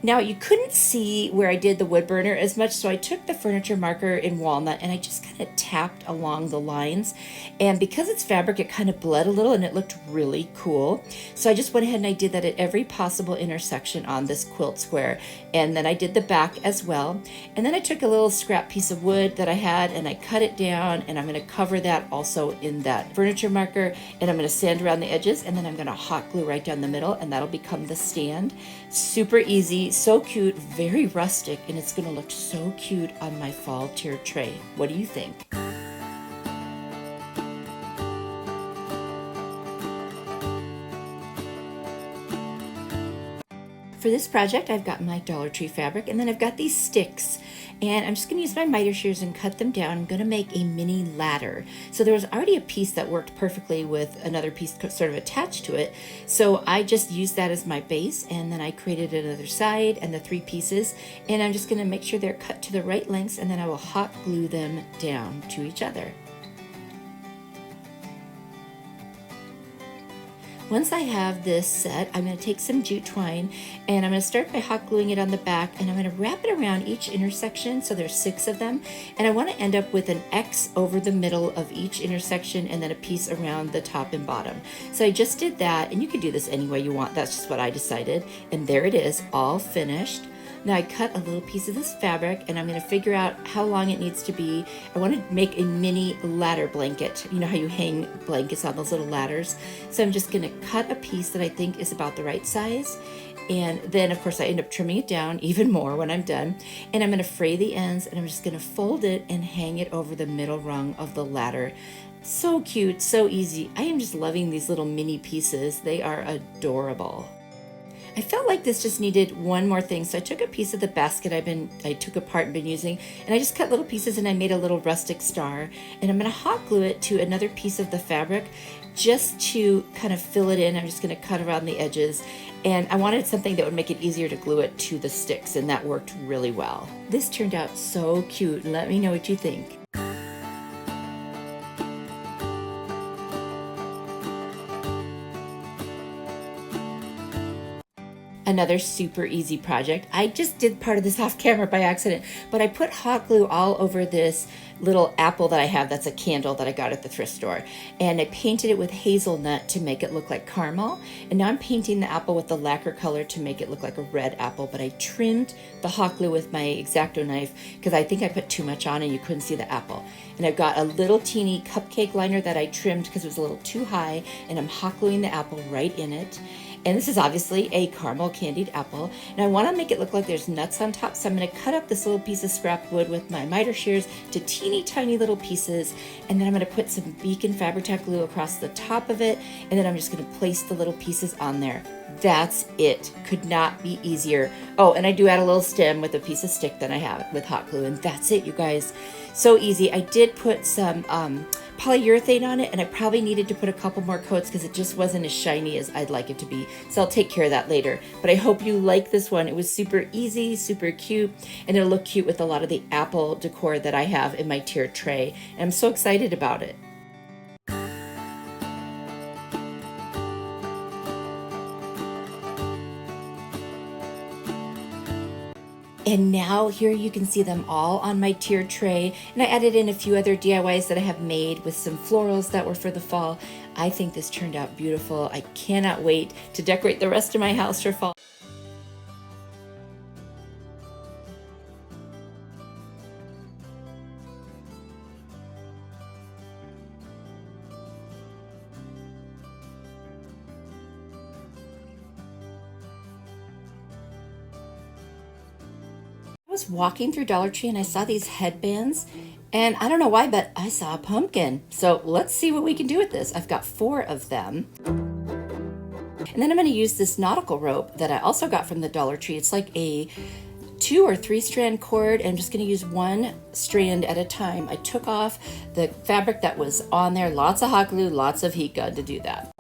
Now, you couldn't see where I did the wood burner as much, so I took the furniture marker in walnut and I just kind of tapped along the lines, and because it's fabric, it kind of bled a little and it looked really cool. So I just went ahead and I did that at every possible intersection on this quilt square, and then I did the back as well. And then I took a little scrap piece of wood that I had and I cut it down, and I'm going to cover that also in that furniture furniture marker, and I'm going to sand around the edges, and then I'm going to hot glue right down the middle, and that'll become the stand. Super easy, so cute, very rustic, and it's going to look so cute on my fall tier tray. What do you think? For this project, I've got my Dollar Tree fabric, and then I've got these sticks, and I'm just going to use my miter shears and cut them down. I'm going to make a mini ladder. So there was already a piece that worked perfectly with another piece sort of attached to it. So I just used that as my base, and then I created another side and the 3 pieces, and I'm just going to make sure they're cut to the right lengths, and then I will hot glue them down to each other. Once I have this set, I'm going to take some jute twine, and I'm going to start by hot gluing it on the back, and I'm going to wrap it around each intersection, so there's 6 of them, and I want to end up with an X over the middle of each intersection and then a piece around the top and bottom. So I just did that, and you can do this any way you want. That's just what I decided, and there it is, all finished. Now I cut a little piece of this fabric, and I'm going to figure out how long it needs to be. I want to make a mini ladder blanket. You know how you hang blankets on those little ladders? So I'm just going to cut a piece that I think is about the right size. And then of course I end up trimming it down even more when I'm done. And I'm going to fray the ends, and I'm just going to fold it and hang it over the middle rung of the ladder. So cute, so easy. I am just loving these little mini pieces. They are adorable. I felt like this just needed one more thing, so I took a piece of the basket I took apart and been using, and I just cut little pieces, and I made a little rustic star, and I'm going to hot glue it to another piece of the fabric just to kind of fill it in. I'm just going to cut around the edges, and I wanted something that would make it easier to glue it to the sticks, and that worked really well. This turned out so cute. Let me know what you think. Another super easy project. I just did part of this off camera by accident, but I put hot glue all over this little apple that I have that's a candle that I got at the thrift store. And I painted it with hazelnut to make it look like caramel. And now I'm painting the apple with the lacquer color to make it look like a red apple, but I trimmed the hot glue with my X-Acto knife because I think I put too much on and you couldn't see the apple. And I've got a little teeny cupcake liner that I trimmed because it was a little too high, and I'm hot gluing the apple right in it. And this is obviously a caramel candied apple. And I want to make it look like there's nuts on top, so I'm going to cut up this little piece of scrap wood with my miter shears to teeny tiny little pieces. And then I'm going to put some Beacon Fabri-Tac glue across the top of it. And then I'm just going to place the little pieces on there. That's it. Could not be easier. Oh, and I do add a little stem with a piece of stick that I have with hot glue. And that's it, you guys. So easy. I did put some polyurethane on it, and I probably needed to put a couple more coats because it just wasn't as shiny as I'd like it to be. So I'll take care of that later. But I hope you like this one. It was super easy, super cute, and it'll look cute with a lot of the apple decor that I have in my tier tray. And I'm so excited about it. And now here you can see them all on my tier tray. And I added in a few other DIYs that I have made with some florals that were for the fall. I think this turned out beautiful. I cannot wait to decorate the rest of my house for fall. I was walking through Dollar Tree and I saw these headbands, and I don't know why, but I saw a pumpkin. So let's see what we can do with this. I've got 4 of them. And then I'm going to use this nautical rope that I also got from the Dollar Tree. It's like a 2 or 3 strand cord, and I'm just going to use one strand at a time. I took off the fabric that was on there, lots of hot glue, lots of heat gun to do that.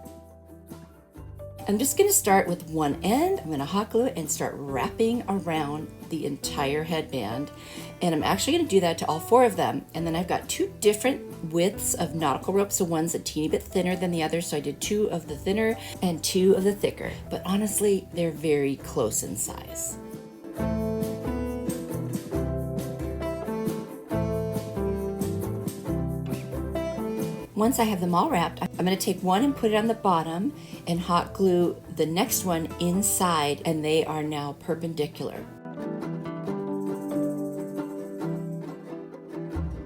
I'm just going to start with one end. I'm going to hot glue it and start wrapping around the entire headband. And I'm actually going to do that to all 4 of them. And then I've got 2 different widths of nautical rope. So one's a teeny bit thinner than the other. So I did 2 of the thinner and 2 of the thicker. But honestly, they're very close in size. Once I have them all wrapped, I'm going to take one and put it on the bottom and hot glue the next one inside, and they are now perpendicular.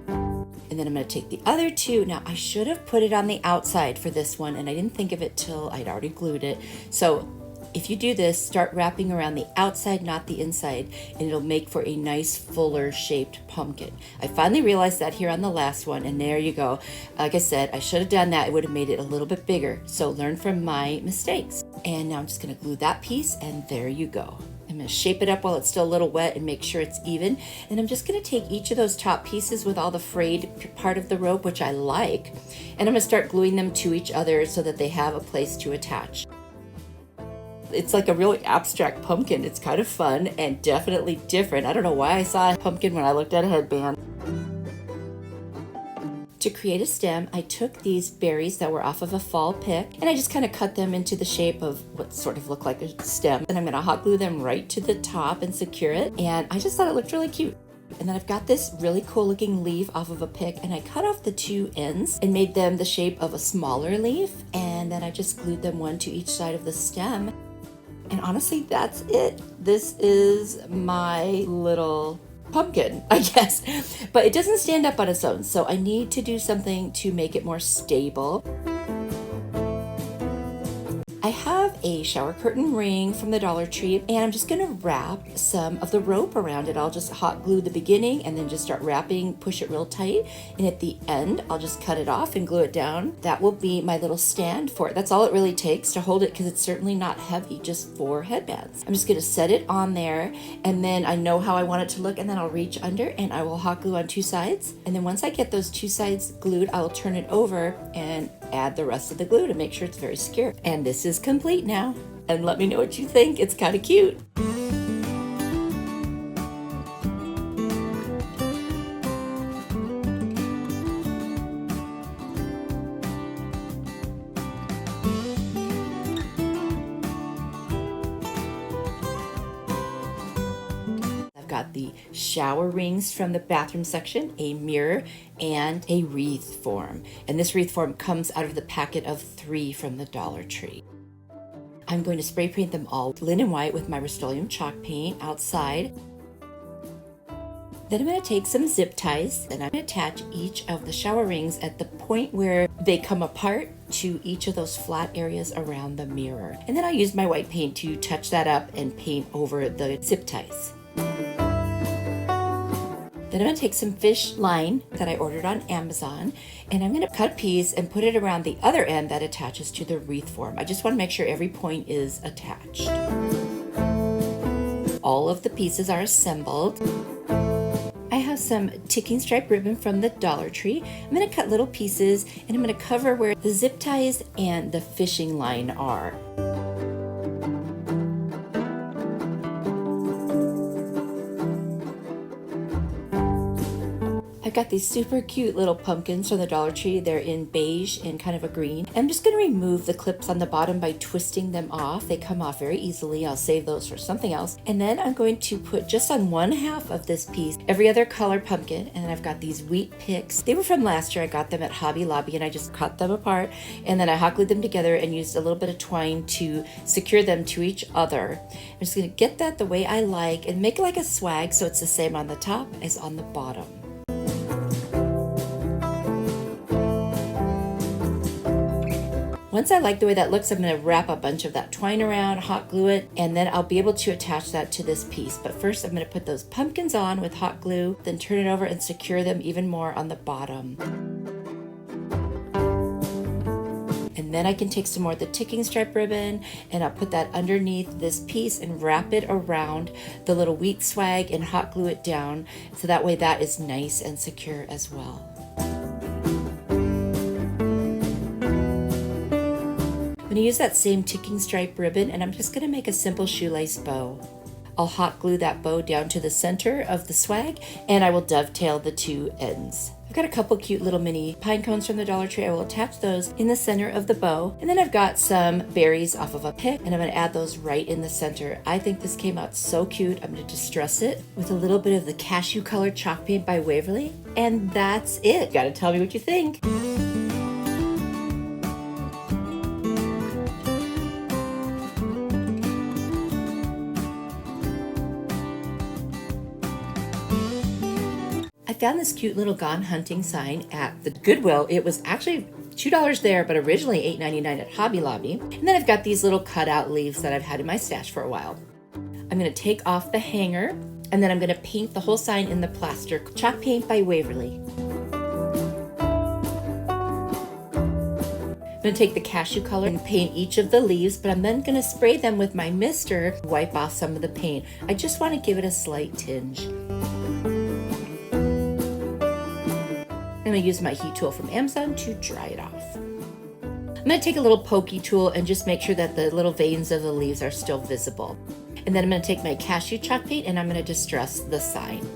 And then I'm going to take the other two. Now I should have put it on the outside for this one, and I didn't think of it till I'd already glued it. So if you do this, start wrapping around the outside, not the inside, and it'll make for a nice fuller shaped pumpkin. I finally realized that here on the last one, and there you go. Like I said, I should have done that. It would have made it a little bit bigger. So learn from my mistakes. And now I'm just going to glue that piece, and there you go. I'm going to shape it up while it's still a little wet and make sure it's even. And I'm just going to take each of those top pieces with all the frayed part of the rope, which I like, and I'm going to start gluing them to each other so that they have a place to attach. It's like a really abstract pumpkin. It's kind of fun and definitely different. I don't know why I saw a pumpkin when I looked at a headband. To create a stem, I took these berries that were off of a fall pick, and I just kind of cut them into the shape of what sort of looked like a stem. And I'm going to hot glue them right to the top and secure it. And I just thought it looked really cute. And then I've got this really cool looking leaf off of a pick, and I cut off the two ends and made them the shape of a smaller leaf. And then I just glued them one to each side of the stem. And honestly, that's it. This is my little pumpkin, I guess. But it doesn't stand up on its own, so I need to do something to make it more stable. I have a shower curtain ring from the Dollar Tree, and I'm just going to wrap some of the rope around it. I'll just hot glue the beginning and then just start wrapping, push it real tight, and at the end I'll just cut it off and glue it down. That will be my little stand for it. That's all it really takes to hold it, because it's certainly not heavy, just 4 headbands. I'm just going to set it on there, and then I know how I want it to look, and then I'll reach under and I will hot glue on 2 sides, and then once I get those 2 sides glued, I will turn it over and add the rest of the glue to make sure it's very secure. And this is complete now. And let me know what you think. It's kind of cute. Got the shower rings from the bathroom section, a mirror, and a wreath form. And this wreath form comes out of the packet of 3 from the Dollar Tree. I'm going to spray paint them all linen white with my Rust-Oleum chalk paint outside. Then I'm going to take some zip ties and I'm going to attach each of the shower rings at the point where they come apart to each of those flat areas around the mirror. And then I'll use my white paint to touch that up and paint over the zip ties. Then I'm going to take some fish line that I ordered on Amazon, and I'm going to cut a piece and put it around the other end that attaches to the wreath form. I just want to make sure every point is attached. All of the pieces are assembled. I have some ticking stripe ribbon from the Dollar Tree. I'm going to cut little pieces, and I'm going to cover where the zip ties and the fishing line are. I've got these super cute little pumpkins from the Dollar Tree. They're in beige and kind of a green. I'm just going to remove the clips on the bottom by twisting them off. They come off very easily. I'll save those for something else. And then I'm going to put just on 1/2 of this piece every other color pumpkin. And then I've got these wheat picks. They were from last year. I got them at Hobby Lobby, and I just cut them apart. And then I hot glued them together and used a little bit of twine to secure them to each other. I'm just going to get that the way I like and make it like a swag so it's the same on the top as on the bottom. Once I like the way that looks, I'm going to wrap a bunch of that twine around, hot glue it, and then I'll be able to attach that to this piece. But first I'm going to put those pumpkins on with hot glue, then turn it over and secure them even more on the bottom. And then I can take some more of the ticking stripe ribbon and I'll put that underneath this piece and wrap it around the little wheat swag and hot glue it down, so that way that is nice and secure as well. I'm going to use that same ticking stripe ribbon, and I'm just going to make a simple shoelace bow. I'll hot glue that bow down to the center of the swag, and I will dovetail the 2 ends. I've got a couple cute little mini pine cones from the Dollar Tree. I will attach those in the center of the bow. And then I've got some berries off of a pick, and I'm going to add those right in the center. I think this came out so cute. I'm going to distress it with a little bit of the cashew colored chalk paint by Waverly. And that's it. You got to tell me what you think. I found this cute little Gone Hunting sign at the Goodwill. It was actually $2 there, but originally $8.99 at Hobby Lobby. And then I've got these little cutout leaves that I've had in my stash for a while. I'm going to take off the hanger, and then I'm going to paint the whole sign in the plaster chalk paint by Waverly. I'm going to take the cashew color and paint each of the leaves, but I'm then going to spray them with my mister to wipe off some of the paint. I just want to give it a slight tinge. I'm going to use my heat tool from Amazon to dry it off. I'm going to take a little pokey tool and just make sure that the little veins of the leaves are still visible. And then I'm going to take my cashew chalk paint and I'm going to distress the sign.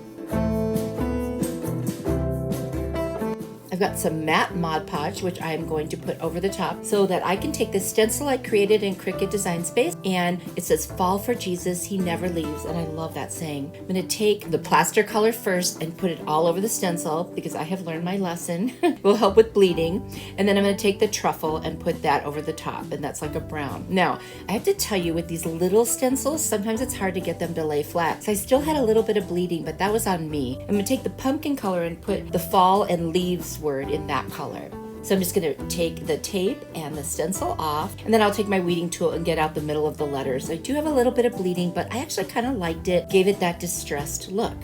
I've got some matte Mod Podge, which I am going to put over the top so that I can take the stencil I created in Cricut Design Space, and it says, "Fall for Jesus, he never leaves," and I love that saying. I'm going to take the plaster color first and put it all over the stencil because I have learned my lesson. It will help with bleeding. And then I'm going to take the truffle and put that over the top, and that's like a brown. Now, I have to tell you, with these little stencils, sometimes it's hard to get them to lay flat. So I still had a little bit of bleeding, but that was on me. I'm going to take the pumpkin color and put the fall and leaves word in that color. So I'm just going to take the tape and the stencil off, and then I'll take my weeding tool and get out the middle of the letters. I do have a little bit of bleeding, but I actually kind of liked it, gave it that distressed look.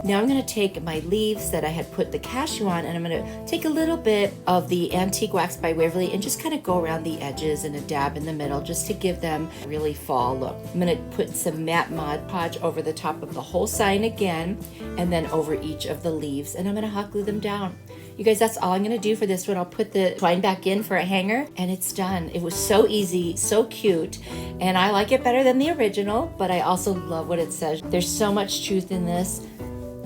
Now I'm going to take my leaves that I had put the cashew on, and I'm going to take a little bit of the Antique Wax by Waverly and just kind of go around the edges and a dab in the middle just to give them a really fall look. I'm going to put some matte Mod Podge over the top of the whole sign again, and then over each of the leaves, and I'm going to hot glue them down. You guys, that's all I'm going to do for this one. I'll put the twine back in for a hanger, and it's done. It was so easy, so cute, and I like it better than the original, but I also love what it says. There's so much truth in this.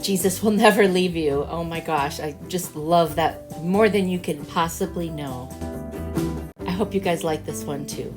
Jesus will never leave you. Oh my gosh, I just love that more than you can possibly know. I hope you guys like this one too.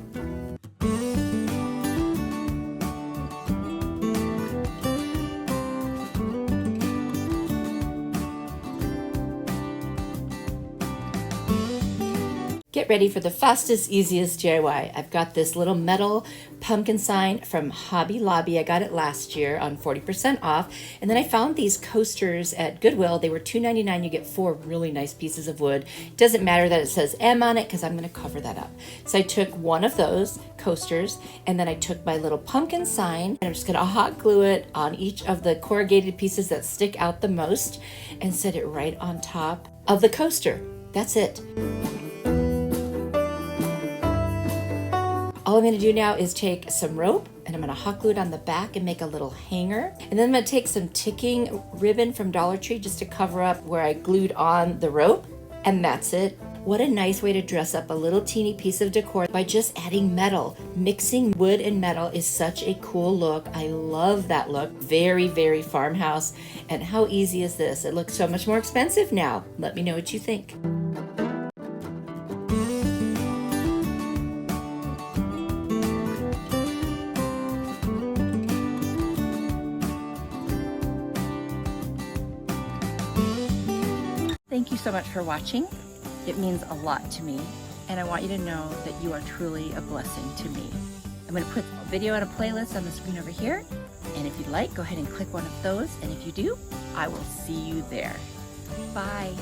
Get ready for the fastest, easiest DIY. I've got this little metal pumpkin sign from Hobby Lobby. I got it last year on 40% off. And then I found these coasters at Goodwill. They were $2.99. You get 4 really nice pieces of wood. It doesn't matter that it says M on it because I'm going to cover that up. So I took one of those coasters, and then I took my little pumpkin sign, and I'm just going to hot glue it on each of the corrugated pieces that stick out the most and set it right on top of the coaster. That's it. All I'm going to do now is take some rope, and I'm going to hot glue it on the back and make a little hanger. And then I'm going to take some ticking ribbon from Dollar Tree just to cover up where I glued on the rope. And that's it. What a nice way to dress up a little teeny piece of decor by just adding metal. Mixing wood and metal is such a cool look. I love that look. Very, very farmhouse. And how easy is this? It looks so much more expensive now. Let me know what you think. Thank you so much for watching. It means a lot to me, and I want you to know that you are truly a blessing to me. I'm going to put a video and a playlist on the screen over here, and if you'd like, go ahead and click one of those, and if you do, I will see you there. Bye.